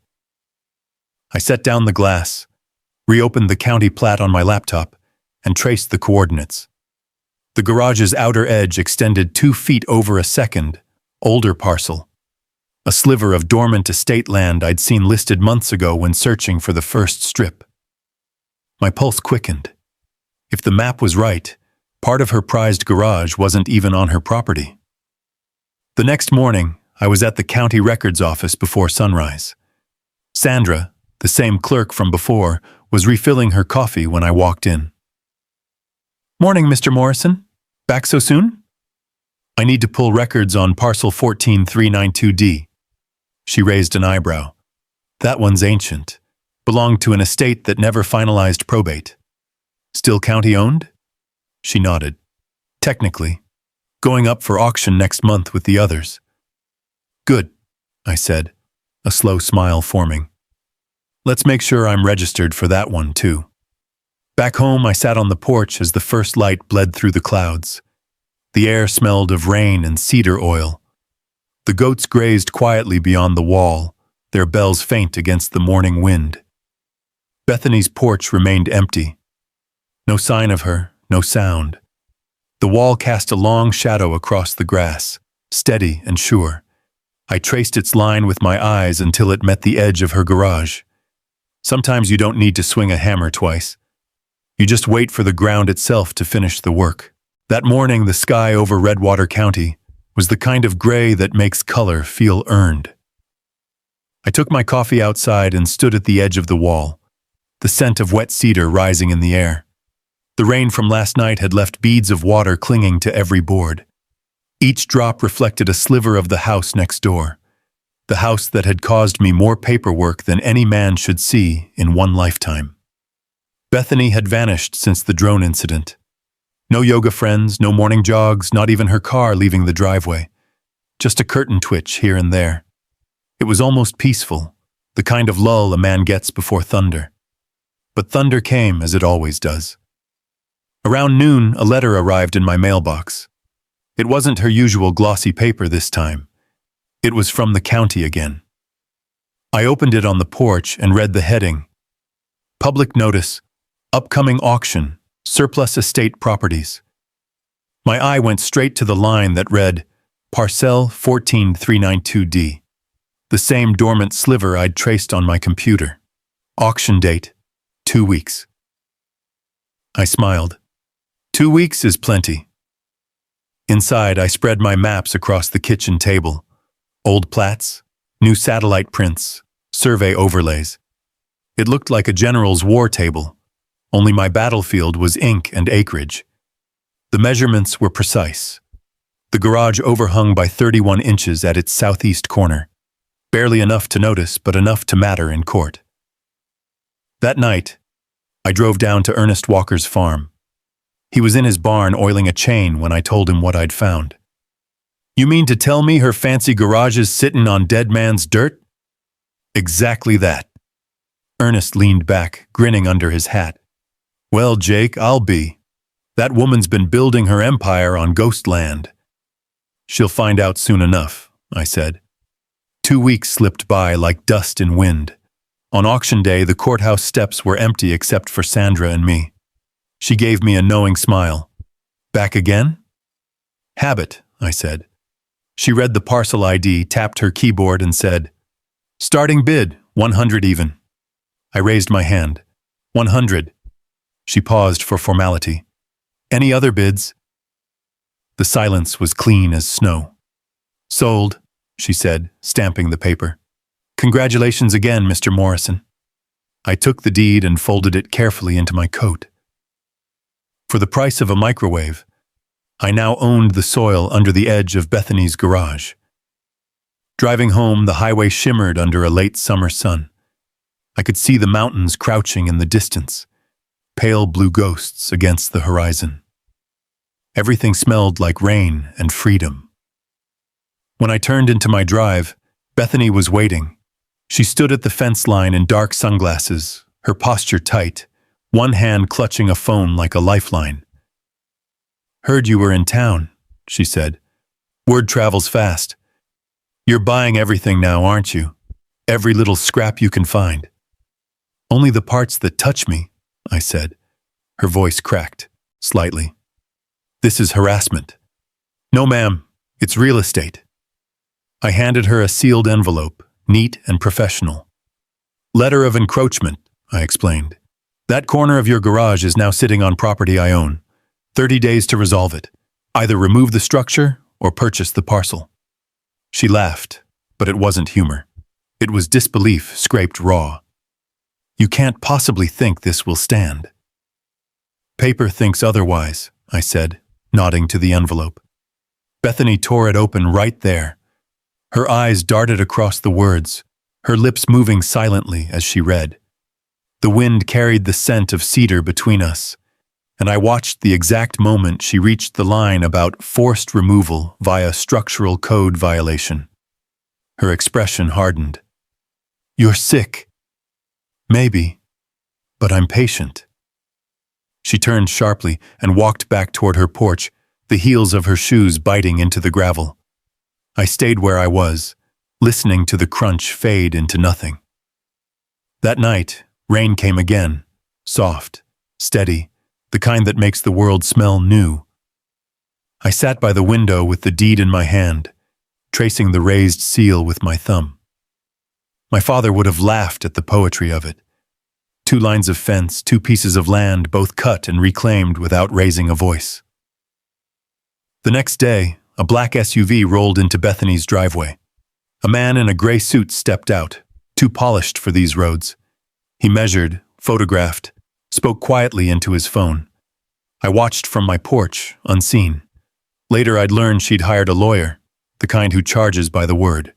I set down the glass, reopened the county plat on my laptop, and traced the coordinates. The garage's outer edge extended 2 feet over a second, older parcel, a sliver of dormant estate land I'd seen listed months ago when searching for the first strip. My pulse quickened. If the map was right, part of her prized garage wasn't even on her property. The next morning, I was at the county records office before sunrise. Sandra, the same clerk from before, was refilling her coffee when I walked in. "Morning, Mr. Morrison. Back so soon?" "I need to pull records on parcel 14392D. She raised an eyebrow. "That one's ancient. Belonged to an estate that never finalized probate. Still county-owned?" She nodded. "Technically. Going up for auction next month with the others." "Good," I said, a slow smile forming. "Let's make sure I'm registered for that one, too." Back home, I sat on the porch as the first light bled through the clouds. The air smelled of rain and cedar oil. The goats grazed quietly beyond the wall, their bells faint against the morning wind. Bethany's porch remained empty. No sign of her, no sound. The wall cast a long shadow across the grass, steady and sure. I traced its line with my eyes until it met the edge of her garage. Sometimes you don't need to swing a hammer twice. You just wait for the ground itself to finish the work. That morning, the sky over Redwater County was the kind of gray that makes color feel earned. I took my coffee outside and stood at the edge of the wall, the scent of wet cedar rising in the air. The rain from last night had left beads of water clinging to every board. Each drop reflected a sliver of the house next door, the house that had caused me more paperwork than any man should see in one lifetime. Bethany had vanished since the drone incident. No yoga friends, no morning jogs, not even her car leaving the driveway. Just a curtain twitch here and there. It was almost peaceful, the kind of lull a man gets before thunder. But thunder came, as it always does. Around noon, a letter arrived in my mailbox. It wasn't her usual glossy paper this time. It was from the county again. I opened it on the porch and read the heading. Public notice, upcoming auction, surplus estate properties. My eye went straight to the line that read, Parcel 14392D, the same dormant sliver I'd traced on my computer. Auction date, 2 weeks. I smiled. 2 weeks is plenty. Inside, I spread my maps across the kitchen table. Old plats, new satellite prints, survey overlays. It looked like a general's war table, only my battlefield was ink and acreage. The measurements were precise. The garage overhung by 31 inches at its southeast corner. Barely enough to notice, but enough to matter in court. That night, I drove down to Ernest Walker's farm. He was in his barn oiling a chain when I told him what I'd found. "You mean to tell me her fancy garage is sitting on dead man's dirt?" "Exactly that." Ernest leaned back, grinning under his hat. "Well, Jake, I'll be. That woman's been building her empire on ghost land." "She'll find out soon enough," I said. 2 weeks slipped by like dust in wind. On auction day, the courthouse steps were empty except for Sandra and me. She gave me a knowing smile. "Back again?" "Habit," I said. She read the parcel ID, tapped her keyboard, and said, "Starting bid, 100 even." I raised my hand. 100. She paused for formality. Any other bids? The silence was clean as snow. Sold, she said, stamping the paper. Congratulations again, Mr. Morrison. I took the deed and folded it carefully into my coat. For the price of a microwave, I now owned the soil under the edge of Bethany's garage. Driving home, the highway shimmered under a late summer sun. I could see the mountains crouching in the distance, pale blue ghosts against the horizon. Everything smelled like rain and freedom. When I turned into my drive, Bethany was waiting. She stood at the fence line in dark sunglasses, her posture tight, one hand clutching a phone like a lifeline. Heard you were in town, she said. Word travels fast. You're buying everything now, aren't you? Every little scrap you can find. Only the parts that touch me, I said. Her voice cracked, slightly. This is harassment. No, ma'am, it's real estate. I handed her a sealed envelope, neat and professional. Letter of encroachment, I explained. That corner of your garage is now sitting on property I own. 30 days to resolve it. Either remove the structure or purchase the parcel. She laughed, but it wasn't humor. It was disbelief scraped raw. You can't possibly think this will stand. Paper thinks otherwise, I said, nodding to the envelope. Bethany tore it open right there. Her eyes darted across the words, her lips moving silently as she read. The wind carried the scent of cedar between us, and I watched the exact moment she reached the line about forced removal via structural code violation. Her expression hardened. You're sick. Maybe, but I'm patient. She turned sharply and walked back toward her porch, the heels of her shoes biting into the gravel. I stayed where I was, listening to the crunch fade into nothing. That night, rain came again, soft, steady, the kind that makes the world smell new. I sat by the window with the deed in my hand, tracing the raised seal with my thumb. My father would have laughed at the poetry of it. 2 lines of fence, 2 pieces of land, both cut and reclaimed without raising a voice. The next day, a black SUV rolled into Bethany's driveway. A man in a gray suit stepped out, too polished for these roads. He measured, photographed, spoke quietly into his phone. I watched from my porch, unseen. Later I'd learned she'd hired a lawyer, the kind who charges by the word.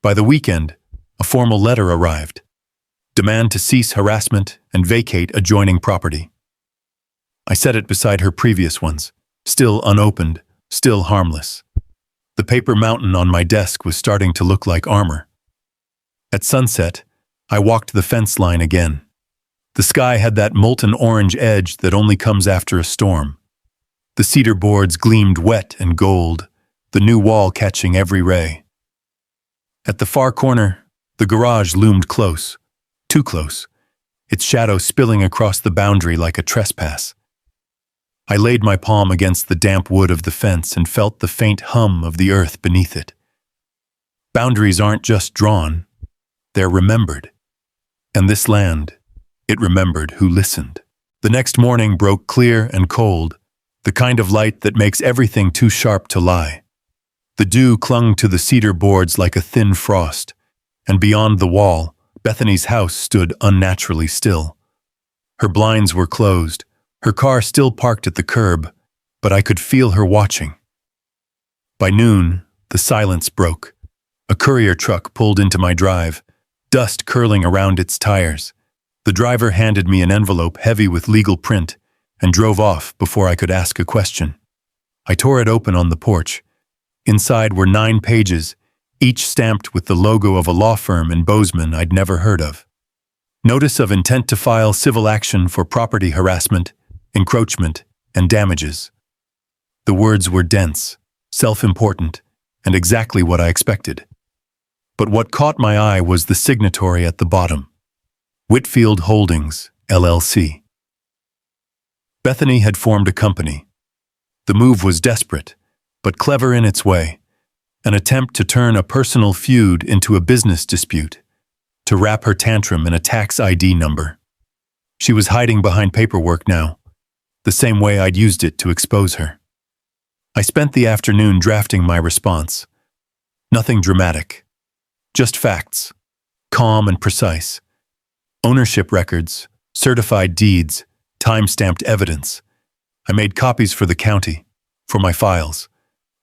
By the weekend, a formal letter arrived. Demand to cease harassment and vacate adjoining property. I set it beside her previous ones, still unopened, still harmless. The paper mountain on my desk was starting to look like armor. At sunset, I walked the fence line again. The sky had that molten orange edge that only comes after a storm. The cedar boards gleamed wet and gold, the new wall catching every ray. At the far corner, the garage loomed close, too close, its shadow spilling across the boundary like a trespass. I laid my palm against the damp wood of the fence and felt the faint hum of the earth beneath it. Boundaries aren't just drawn, they're remembered. And this land, it remembered who listened. The next morning broke clear and cold, the kind of light that makes everything too sharp to lie. The dew clung to the cedar boards like a thin frost, and beyond the wall, Bethany's house stood unnaturally still. Her blinds were closed, her car still parked at the curb, but I could feel her watching. By noon, the silence broke. A courier truck pulled into my drive, dust curling around its tires. The driver handed me an envelope heavy with legal print and drove off before I could ask a question. I tore it open on the porch. Inside were 9 pages, each stamped with the logo of a law firm in Bozeman I'd never heard of. Notice of intent to file civil action for property harassment, encroachment, and damages. The words were dense, self-important, and exactly what I expected. But what caught my eye was the signatory at the bottom. Whitfield Holdings, LLC. Bethany had formed a company. The move was desperate, but clever in its way, an attempt to turn a personal feud into a business dispute, to wrap her tantrum in a tax ID number. She was hiding behind paperwork now, the same way I'd used it to expose her. I spent the afternoon drafting my response. Nothing dramatic, just facts, calm and precise. Ownership records, certified deeds, time-stamped evidence. I made copies for the county, for my files,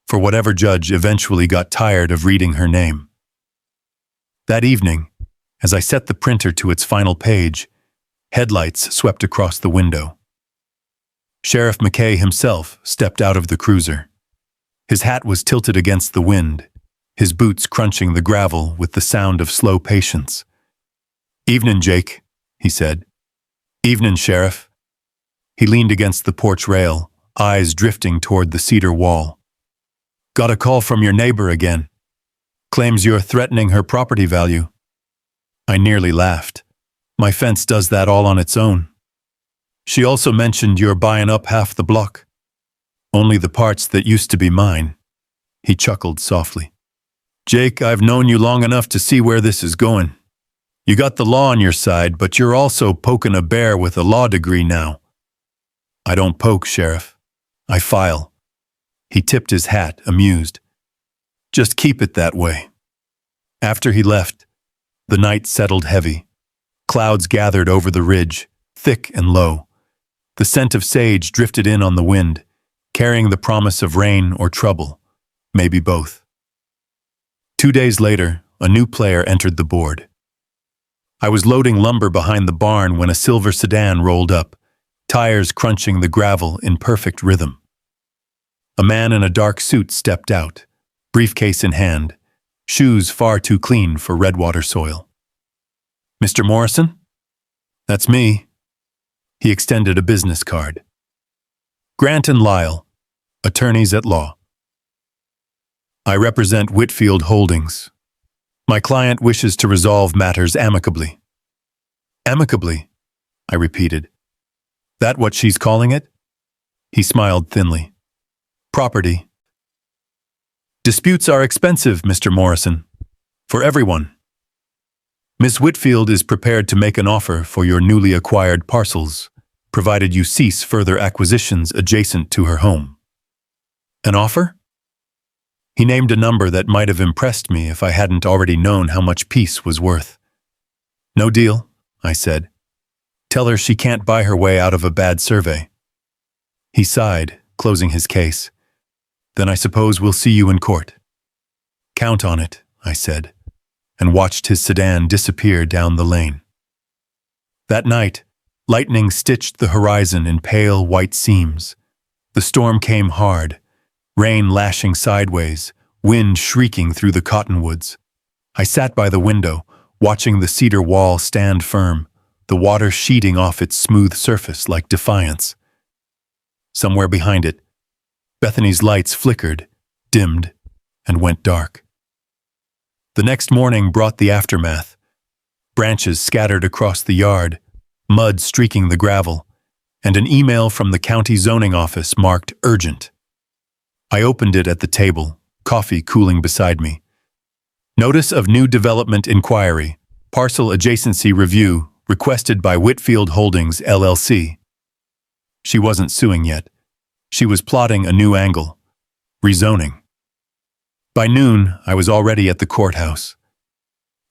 for whatever judge eventually got tired of reading her name. That evening, as I set the printer to its final page, headlights swept across the window. Sheriff McKay himself stepped out of the cruiser. His hat was tilted against the wind, his boots crunching the gravel with the sound of slow patience. "Evenin', Jake," he said. "Evenin', Sheriff." He leaned against the porch rail, eyes drifting toward the cedar wall. "Got a call from your neighbor again. Claims you're threatening her property value." I nearly laughed. "My fence does that all on its own." "She also mentioned you're buying up half the block. Only the parts that used to be mine." He chuckled softly. "Jake, I've known you long enough to see where this is going. You got the law on your side, but you're also poking a bear with a law degree now." "I don't poke, Sheriff. I file." He tipped his hat, amused. "Just keep it that way." After he left, the night settled heavy. Clouds gathered over the ridge, thick and low. The scent of sage drifted in on the wind, carrying the promise of rain or trouble, maybe both. 2 days later, a new player entered the board. I was loading lumber behind the barn when a silver sedan rolled up, tires crunching the gravel in perfect rhythm. A man in a dark suit stepped out, briefcase in hand, shoes far too clean for Redwater soil. "Mr. Morrison?" "That's me." He extended a business card. "Grant and Lyle, attorneys at law. I represent Whitfield Holdings. My client wishes to resolve matters amicably." "Amicably?" I repeated. "That what she's calling it?" He smiled thinly. "Property." "Disputes are expensive, Mr. Morrison. For everyone. Miss Whitfield is prepared to make an offer for your newly acquired parcels, provided you cease further acquisitions adjacent to her home." "An offer?" He named a number that might have impressed me if I hadn't already known how much peace was worth. "No deal," I said. "Tell her she can't buy her way out of a bad survey." He sighed, closing his case. "Then I suppose we'll see you in court." "Count on it," I said, and watched his sedan disappear down the lane. That night, lightning stitched the horizon in pale white seams. The storm came hard, rain lashing sideways, wind shrieking through the cottonwoods. I sat by the window, watching the cedar wall stand firm, the water sheeting off its smooth surface like defiance. Somewhere behind it, Bethany's lights flickered, dimmed, and went dark. The next morning brought the aftermath. Branches scattered across the yard, mud streaking the gravel, and an email from the county zoning office marked urgent. I opened it at the table, coffee cooling beside me. "Notice of new development inquiry, parcel adjacency review, requested by Whitfield Holdings, LLC. She wasn't suing yet. She was plotting a new angle. Rezoning. By noon, I was already at the courthouse.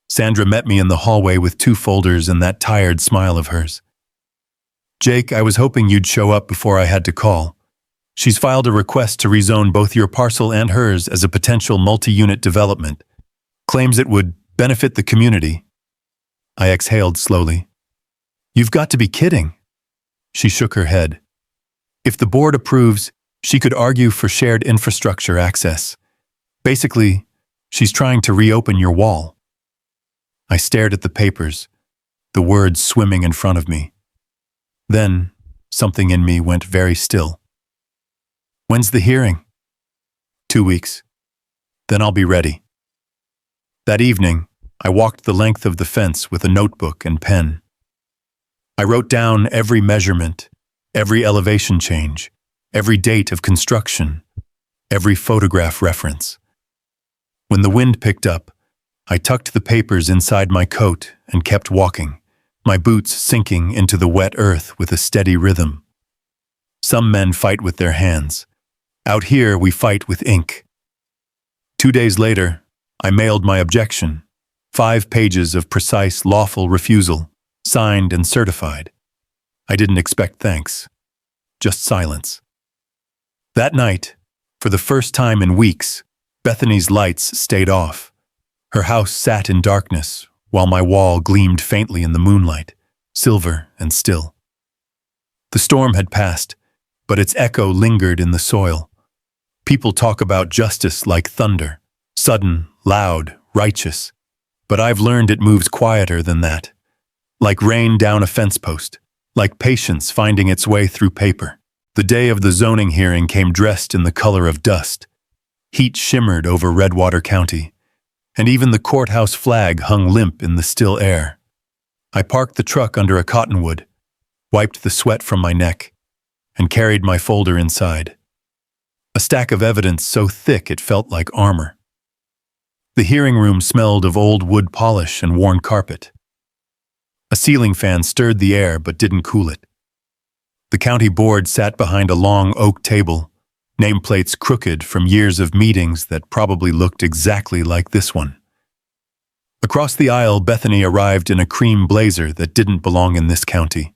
Sandra met me in the hallway with 2 folders and that tired smile of hers. "Jake, I was hoping you'd show up before I had to call. She's filed a request to rezone both your parcel and hers as a potential multi-unit development. Claims it would benefit the community." I exhaled slowly. "You've got to be kidding." She shook her head. "If the board approves, she could argue for shared infrastructure access. Basically, she's trying to reopen your wall." I stared at the papers, the words swimming in front of me. Then, something in me went very still. "When's the hearing?" 2 weeks. Then I'll be ready." That evening, I walked the length of the fence with a notebook and pen. I wrote down every measurement, every elevation change, every date of construction, every photograph reference. When the wind picked up, I tucked the papers inside my coat and kept walking, my boots sinking into the wet earth with a steady rhythm. Some men fight with their hands. Out here, we fight with ink. 2 days later, I mailed my objection. 5 pages of precise, lawful refusal, signed and certified. I didn't expect thanks. Just silence. That night, for the first time in weeks, Bethany's lights stayed off. Her house sat in darkness, while my wall gleamed faintly in the moonlight, silver and still. The storm had passed, but its echo lingered in the soil. People talk about justice like thunder, sudden, loud, righteous. But I've learned it moves quieter than that. Like rain down a fence post, like patience finding its way through paper. The day of the zoning hearing came dressed in the color of dust. Heat shimmered over Redwater County, and even the courthouse flag hung limp in the still air. I parked the truck under a cottonwood, wiped the sweat from my neck, and carried my folder inside. A stack of evidence so thick it felt like armor. The hearing room smelled of old wood polish and worn carpet. A ceiling fan stirred the air but didn't cool it. The county board sat behind a long oak table, nameplates crooked from years of meetings that probably looked exactly like this one. Across the aisle, Bethany arrived in a cream blazer that didn't belong in this county.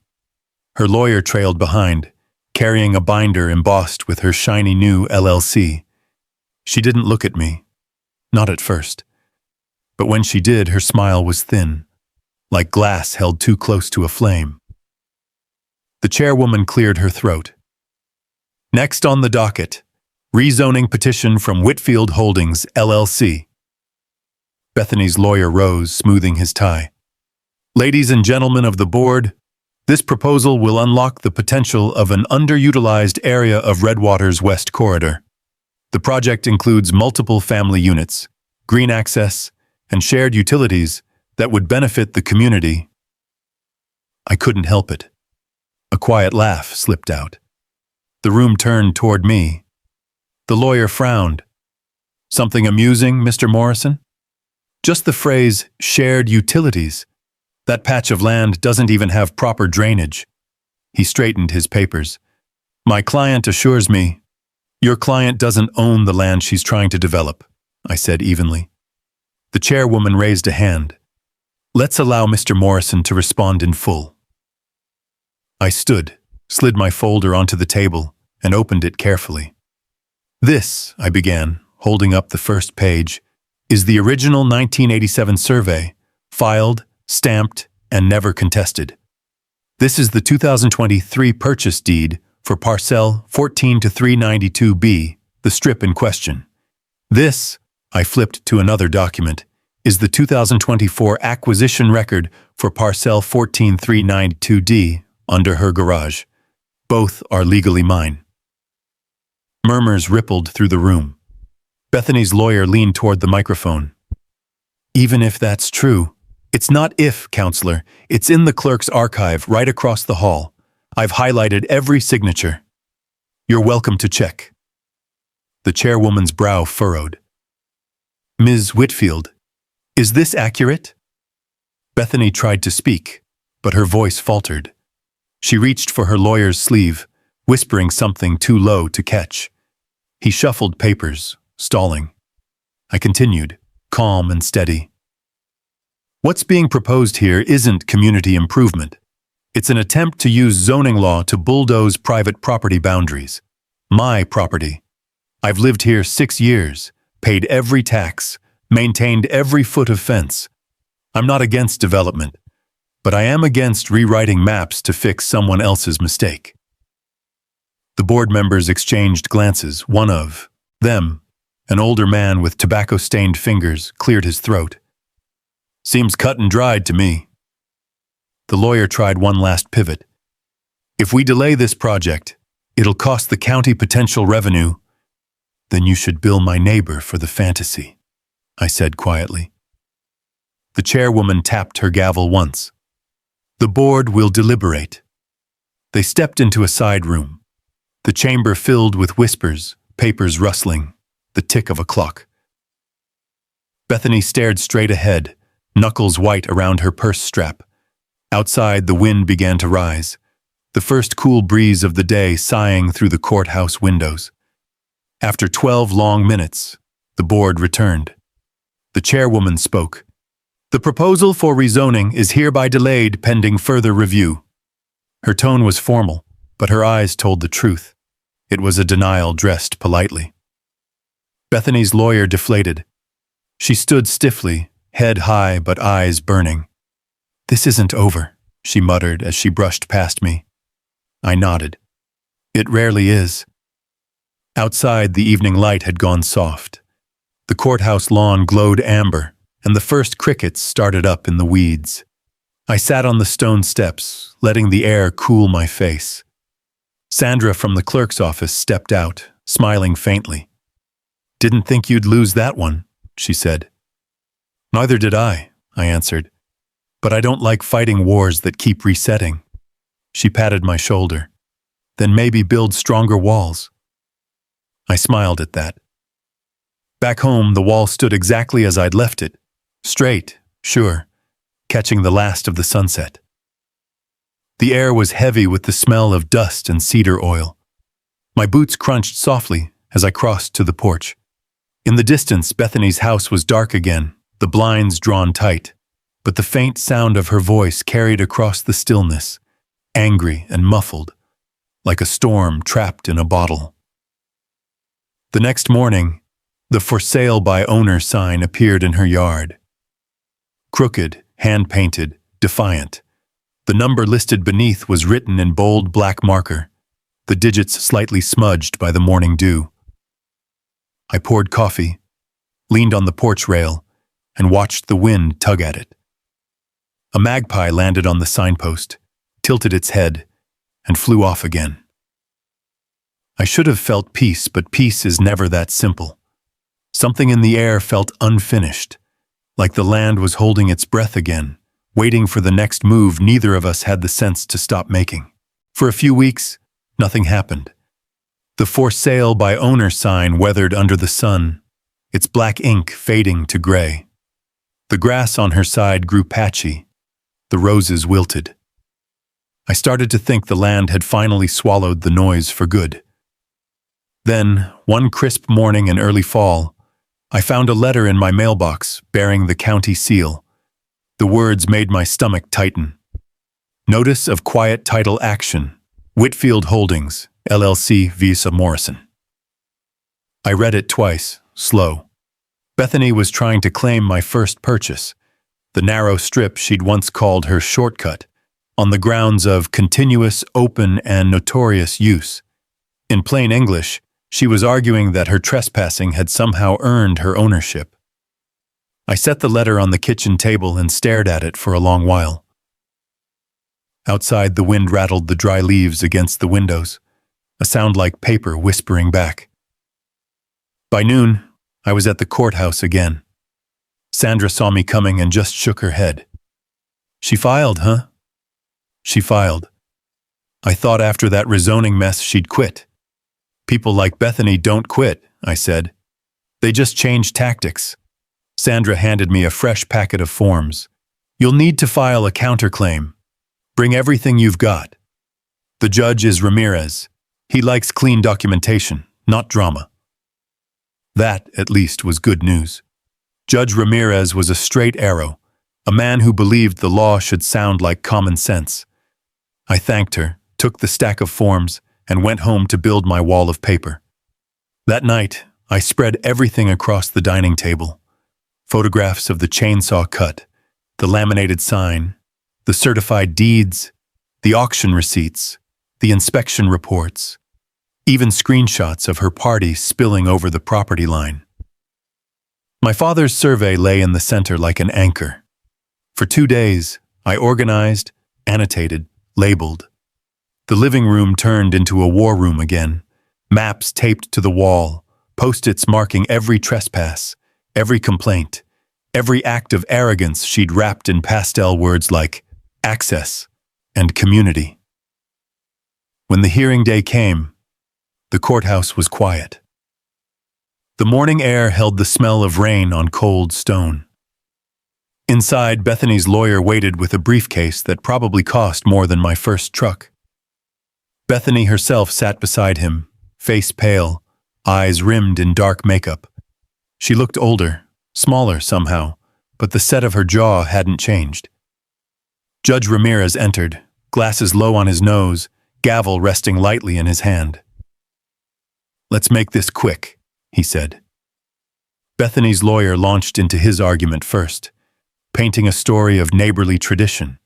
Her lawyer trailed behind, carrying a binder embossed with her shiny new LLC. She didn't look at me. Not at first. But when she did, her smile was thin, like glass held too close to a flame. The chairwoman cleared her throat. Next on the docket, rezoning petition from Whitfield Holdings, LLC. Bethany's lawyer rose, smoothing his tie. Ladies and gentlemen of the board, this proposal will unlock the potential of an underutilized area of Redwater's West Corridor. The project includes multiple family units, green access, and shared utilities that would benefit the community. I couldn't help it. A quiet laugh slipped out. The room turned toward me. The lawyer frowned. Something amusing, Mr. Morrison? Just the phrase, shared utilities. That patch of land doesn't even have proper drainage. He straightened his papers. My client assures me, your client doesn't own the land she's trying to develop, I said evenly. The chairwoman raised a hand. Let's allow Mr. Morrison to respond in full. I stood, slid my folder onto the table, and opened it carefully. This, I began, holding up the first page, is the original 1987 survey, filed, stamped, and never contested. This is the 2023 purchase deed for parcel 14-392B, the strip in question. This, I flipped to another document, is the 2024 acquisition record for parcel 14392D under her garage. Both are legally mine. Murmurs rippled through the room. Bethany's lawyer leaned toward the microphone. Even if that's true, it's not if, counselor. It's in the clerk's archive right across the hall. I've highlighted every signature. You're welcome to check. The chairwoman's brow furrowed. Ms. Whitfield, is this accurate? Bethany tried to speak, but her voice faltered. She reached for her lawyer's sleeve, whispering something too low to catch. He shuffled papers, stalling. I continued, calm and steady. What's being proposed here isn't community improvement. It's an attempt to use zoning law to bulldoze private property boundaries. My property. I've lived here 6 years, paid every tax, maintained every foot of fence. I'm not against development, but I am against rewriting maps to fix someone else's mistake. The board members exchanged glances. One of them, an older man with tobacco-stained fingers, cleared his throat. Seems cut and dried to me. The lawyer tried one last pivot. If we delay this project, it'll cost the county potential revenue. Then you should bill my neighbor for the fantasy, I said quietly. The chairwoman tapped her gavel once. The board will deliberate. They stepped into a side room. The chamber filled with whispers, papers rustling, the tick of a clock. Bethany stared straight ahead, knuckles white around her purse strap. Outside, the wind began to rise, the first cool breeze of the day sighing through the courthouse windows. After 12 long minutes, the board returned. The chairwoman spoke. "The proposal for rezoning is hereby delayed pending further review." Her tone was formal, but her eyes told the truth. It was a denial dressed politely. Bethany's lawyer deflated. She stood stiffly, head high but eyes burning. "This isn't over," she muttered as she brushed past me. I nodded. "It rarely is." Outside, the evening light had gone soft. The courthouse lawn glowed amber, and the first crickets started up in the weeds. I sat on the stone steps, letting the air cool my face. Sandra from the clerk's office stepped out, smiling faintly. "Didn't think you'd lose that one," she said. "Neither did I answered. "But I don't like fighting wars that keep resetting." She patted my shoulder. "Then maybe build stronger walls." I smiled at that. Back home, the wall stood exactly as I'd left it. Straight, sure, catching the last of the sunset. The air was heavy with the smell of dust and cedar oil. My boots crunched softly as I crossed to the porch. In the distance, Bethany's house was dark again, the blinds drawn tight, but the faint sound of her voice carried across the stillness, angry and muffled, like a storm trapped in a bottle. The next morning, the "For Sale by Owner" sign appeared in her yard. Crooked, hand-painted, defiant. The number listed beneath was written in bold black marker, the digits slightly smudged by the morning dew. I poured coffee, leaned on the porch rail, and watched the wind tug at it. A magpie landed on the signpost, tilted its head, and flew off again. I should have felt peace, but peace is never that simple. Something in the air felt unfinished, like the land was holding its breath again, waiting for the next move neither of us had the sense to stop making. For a few weeks, nothing happened. The "For Sale by Owner" sign weathered under the sun, its black ink fading to gray. The grass on her side grew patchy, the roses wilted. I started to think the land had finally swallowed the noise for good. Then, one crisp morning in early fall, I found a letter in my mailbox bearing the county seal. The words made my stomach tighten. "Notice of quiet title action. Whitfield Holdings, LLC vs. Morrison." I read it twice, slow. Bethany was trying to claim my first purchase, the narrow strip she'd once called her shortcut, on the grounds of continuous, open, and notorious use. In plain English, she was arguing that her trespassing had somehow earned her ownership. I set the letter on the kitchen table and stared at it for a long while. Outside, the wind rattled the dry leaves against the windows, a sound like paper whispering back. By noon, I was at the courthouse again. Sandra saw me coming and just shook her head. "She filed, huh?" She filed. I thought after that rezoning mess she'd quit. "People like Bethany don't quit," I said. "They just change tactics." Sandra handed me a fresh packet of forms. "You'll need to file a counterclaim. Bring everything you've got. The judge is Ramirez. He likes clean documentation, not drama." That, at least, was good news. Judge Ramirez was a straight arrow, a man who believed the law should sound like common sense. I thanked her, took the stack of forms, and went home to build my wall of paper. That night, I spread everything across the dining table. Photographs of the chainsaw cut, the laminated sign, the certified deeds, the auction receipts, the inspection reports, even screenshots of her party spilling over the property line. My father's survey lay in the center like an anchor. For 2 days, I organized, annotated, labeled. The living room turned into a war room again, maps taped to the wall, post-its marking every trespass, every complaint, every act of arrogance she'd wrapped in pastel words like access and community. When the hearing day came, the courthouse was quiet. The morning air held the smell of rain on cold stone. Inside, Bethany's lawyer waited with a briefcase that probably cost more than my first truck. Bethany herself sat beside him, face pale, eyes rimmed in dark makeup. She looked older, smaller somehow, but the set of her jaw hadn't changed. Judge Ramirez entered, glasses low on his nose, gavel resting lightly in his hand. "Let's make this quick," he said. Bethany's lawyer launched into his argument first, painting a story of neighborly tradition,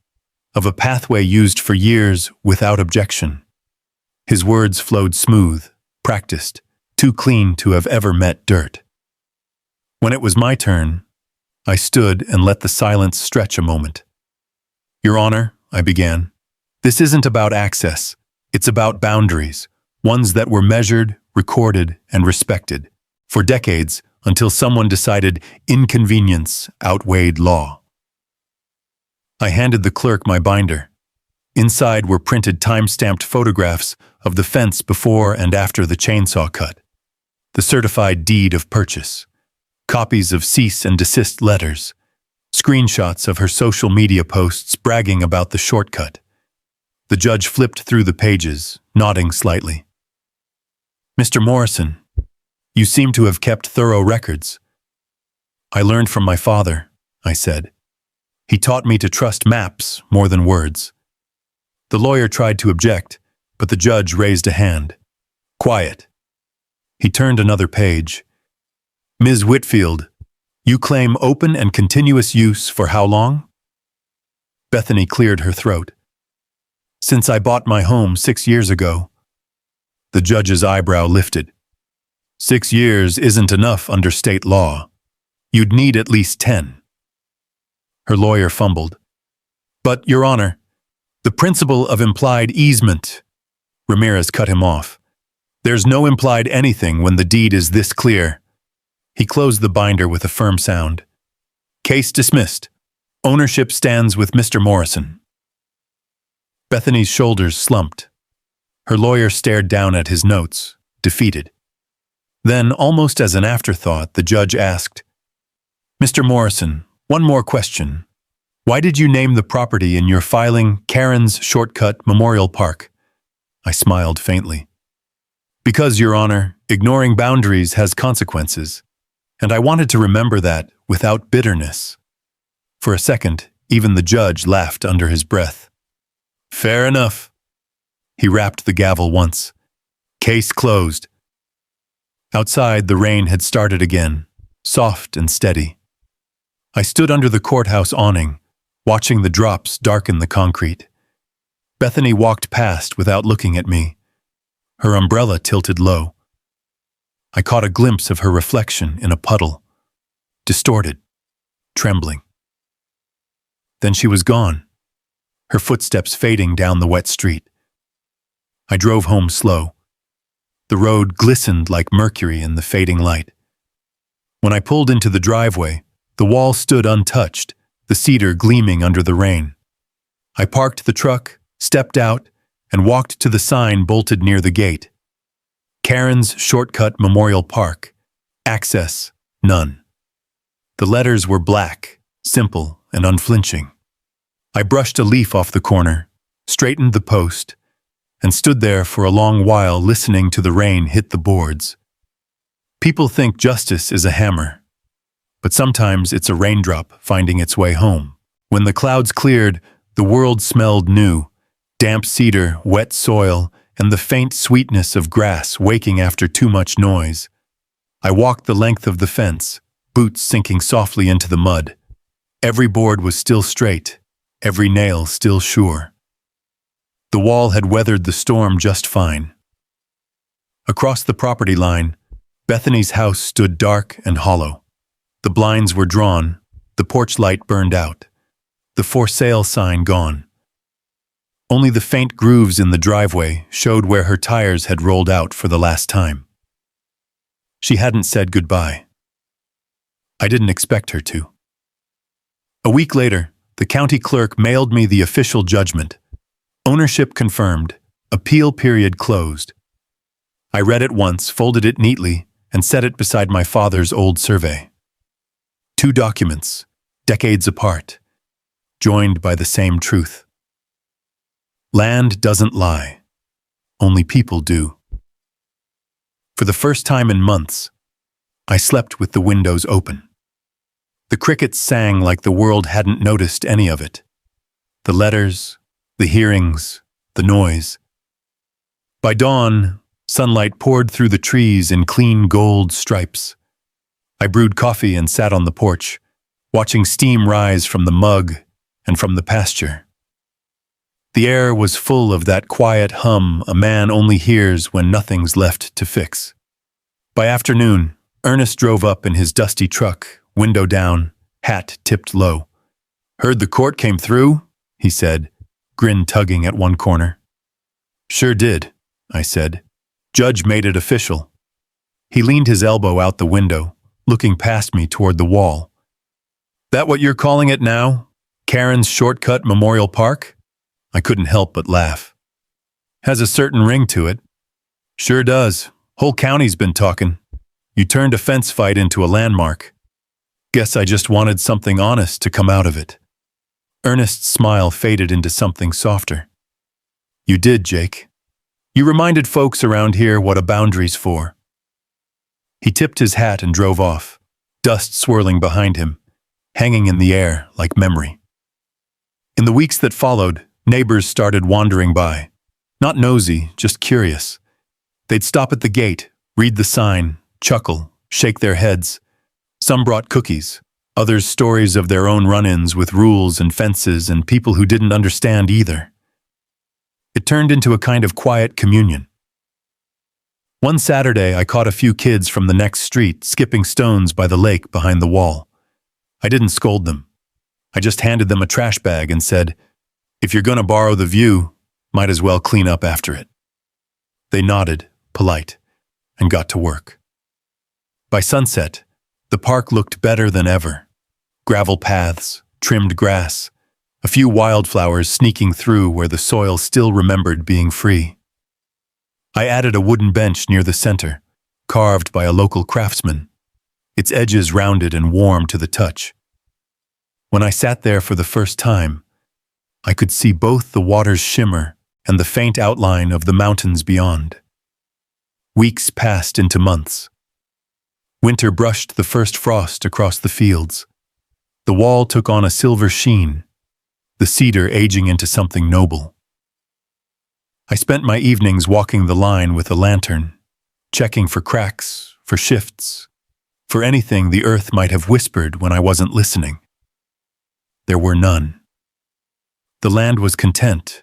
of a pathway used for years without objection. His words flowed smooth, practiced, too clean to have ever met dirt. When it was my turn, I stood and let the silence stretch a moment. "Your Honor," I began, "this isn't about access. It's about boundaries, ones that were measured, recorded, and respected, for decades until someone decided inconvenience outweighed law." I handed the clerk my binder. Inside were printed time-stamped photographs of the fence before and after the chainsaw cut, the certified deed of purchase, copies of cease and desist letters, screenshots of her social media posts bragging about the shortcut. The judge flipped through the pages, nodding slightly. "Mr. Morrison, you seem to have kept thorough records." "I learned from my father," I said. "He taught me to trust maps more than words." The lawyer tried to object, but the judge raised a hand. "Quiet." He turned another page. "Ms. Whitfield, you claim open and continuous use for how long?" Bethany cleared her throat. "Since I bought my home 6 years ago." The judge's eyebrow lifted. 6 years isn't enough under state law. You'd need at least 10. Her lawyer fumbled. "But, Your Honor, the principle of implied easement." Ramirez cut him off. "There's no implied anything when the deed is this clear." He closed the binder with a firm sound. "Case dismissed. Ownership stands with Mr. Morrison." Bethany's shoulders slumped. Her lawyer stared down at his notes, defeated. Then, almost as an afterthought, the judge asked, "Mr. Morrison, one more question. Why did you name the property in your filing Karen's Shortcut Memorial Park?" I smiled faintly. "Because, Your Honor, ignoring boundaries has consequences, and I wanted to remember that without bitterness." For a second, even the judge laughed under his breath. "Fair enough." He rapped the gavel once. "Case closed." Outside, the rain had started again, soft and steady. I stood under the courthouse awning, watching the drops darken the concrete. Bethany walked past without looking at me, her umbrella tilted low. I caught a glimpse of her reflection in a puddle, distorted, trembling. Then she was gone, her footsteps fading down the wet street. I drove home slow. The road glistened like mercury in the fading light. When I pulled into the driveway, the wall stood untouched, the cedar gleaming under the rain. I parked the truck, stepped out, and walked to the sign bolted near the gate. Karen's Shortcut Memorial Park. Access, none. The letters were black, simple, and unflinching. I brushed a leaf off the corner, straightened the post, and stood there for a long while listening to the rain hit the boards. People think justice is a hammer, but sometimes it's a raindrop finding its way home. When the clouds cleared, the world smelled new, damp cedar, wet soil, and the faint sweetness of grass waking after too much noise. I walked the length of the fence, boots sinking softly into the mud. Every board was still straight, every nail still sure. The wall had weathered the storm just fine. Across the property line, Bethany's house stood dark and hollow. The blinds were drawn, the porch light burned out, the for sale sign gone. Only the faint grooves in the driveway showed where her tires had rolled out for the last time. She hadn't said goodbye. I didn't expect her to. A week later, the county clerk mailed me the official judgment. Ownership confirmed, appeal period closed. I read it once, folded it neatly, and set it beside my father's old survey. 2 documents, decades apart, joined by the same truth. Land doesn't lie, only people do. For the first time in months, I slept with the windows open. The crickets sang like the world hadn't noticed any of it. The letters, the hearings, the noise. By dawn, sunlight poured through the trees in clean gold stripes. I brewed coffee and sat on the porch, watching steam rise from the mug and from the pasture. The air was full of that quiet hum a man only hears when nothing's left to fix. By afternoon, Ernest drove up in his dusty truck, window down, hat tipped low. "Heard the court came through?" he said, grin tugging at one corner. "Sure did," I said. "Judge made it official." He leaned his elbow out the window, looking past me toward the wall. "That what you're calling it now? Karen's Shortcut Memorial Park?" I couldn't help but laugh. "Has a certain ring to it." "Sure does. Whole county's been talking. You turned a fence fight into a landmark. Guess I just wanted something honest to come out of it." Ernest's smile faded into something softer. "You did, Jake. You reminded folks around here what a boundary's for." He tipped his hat and drove off, dust swirling behind him, hanging in the air like memory. In the weeks that followed, neighbors started wandering by. Not nosy, just curious. They'd stop at the gate, read the sign, chuckle, shake their heads. Some brought cookies, others stories of their own run-ins with rules and fences and people who didn't understand either. It turned into a kind of quiet communion. One Saturday, I caught a few kids from the next street skipping stones by the lake behind the wall. I didn't scold them. I just handed them a trash bag and said, "If you're gonna borrow the view, might as well clean up after it." They nodded, polite, and got to work. By sunset, the park looked better than ever. Gravel paths, trimmed grass, a few wildflowers sneaking through where the soil still remembered being free. I added a wooden bench near the center, carved by a local craftsman, its edges rounded and warm to the touch. When I sat there for the first time, I could see both the water's shimmer and the faint outline of the mountains beyond. Weeks passed into months. Winter brushed the first frost across the fields. The wall took on a silver sheen, the cedar aging into something noble. I spent my evenings walking the line with a lantern, checking for cracks, for shifts, for anything the earth might have whispered when I wasn't listening. There were none. The land was content,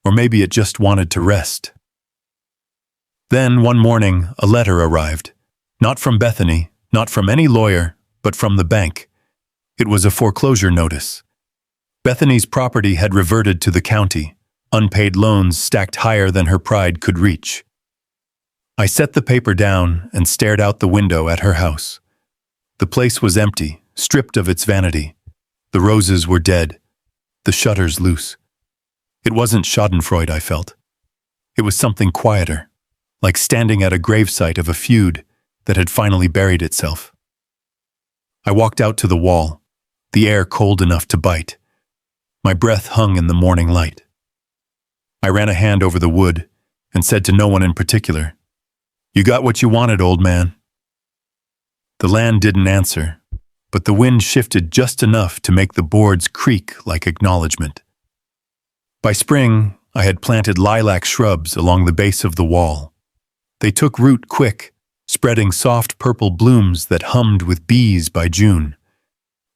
or maybe it just wanted to rest. Then, one morning, a letter arrived. Not from Bethany, not from any lawyer, but from the bank. It was a foreclosure notice. Bethany's property had reverted to the county, unpaid loans stacked higher than her pride could reach. I set the paper down and stared out the window at her house. The place was empty, stripped of its vanity. The roses were dead, the shutters loose. It wasn't schadenfreude I felt. It was something quieter, like standing at a gravesite of a feud that had finally buried itself. I walked out to the wall, the air cold enough to bite. My breath hung in the morning light. I ran a hand over the wood and said to no one in particular, "You got what you wanted, old man." The land didn't answer, but the wind shifted just enough to make the boards creak like acknowledgement. By spring, I had planted lilac shrubs along the base of the wall. They took root quick, spreading soft purple blooms that hummed with bees by June.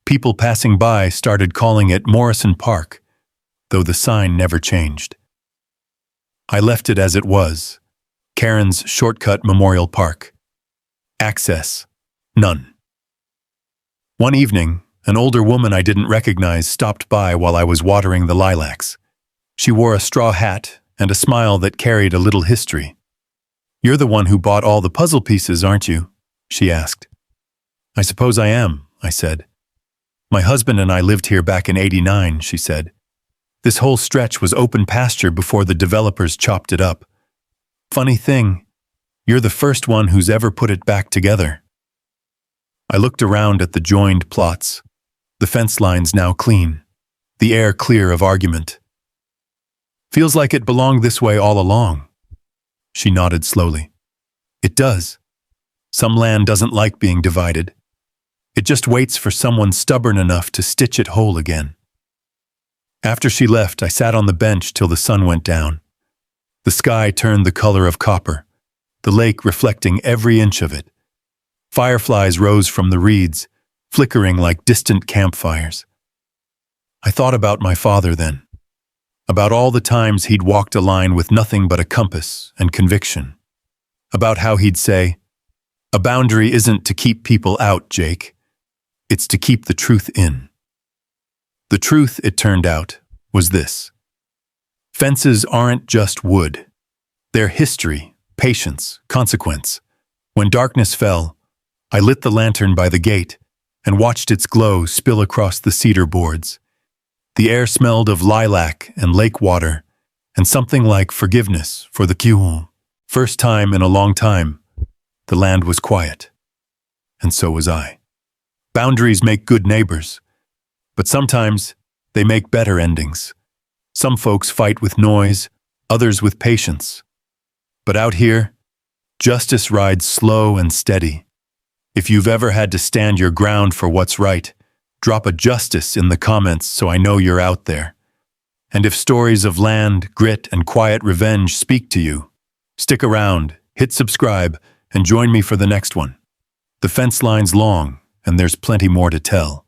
People passing by started calling it Morrison Park, though the sign never changed. I left it as it was, Karen's Shortcut Memorial Park. Access, none. One evening, an older woman I didn't recognize stopped by while I was watering the lilacs. She wore a straw hat and a smile that carried a little history. "You're the one who bought all the puzzle pieces, aren't you?" she asked. "I suppose I am," I said. "My husband and I lived here back in '89, she said. "This whole stretch was open pasture before the developers chopped it up. Funny thing, you're the first one who's ever put it back together." I looked around at the joined plots, The fence line's now clean, the air clear of argument. Feels like it belonged this way all along. She nodded slowly. It does. Some land doesn't like being divided. It just waits for someone stubborn enough to stitch it whole again. After she left, I sat on the bench till the sun went down. The sky turned the color of copper, the lake reflecting every inch of it. Fireflies rose from the reeds, flickering like distant campfires. I thought about my father then, about all the times he'd walked a line with nothing but a compass and conviction, about how he'd say, "A boundary isn't to keep people out, Jake. It's to keep the truth in." The truth, it turned out, was this. Fences aren't just wood. They're history, patience, consequence. When darkness fell, I lit the lantern by the gate and watched its glow spill across the cedar boards. The air smelled of lilac and lake water, and something like forgiveness for the Q. First time in a long time, the land was quiet. And so was I. Boundaries make good neighbors, but sometimes they make better endings. Some folks fight with noise, others with patience. But out here, justice rides slow and steady. If you've ever had to stand your ground for what's right, drop a justice in the comments so I know you're out there. And if stories of land, grit, and quiet revenge speak to you, stick around, hit subscribe, and join me for the next one. The fence line's long, and there's plenty more to tell.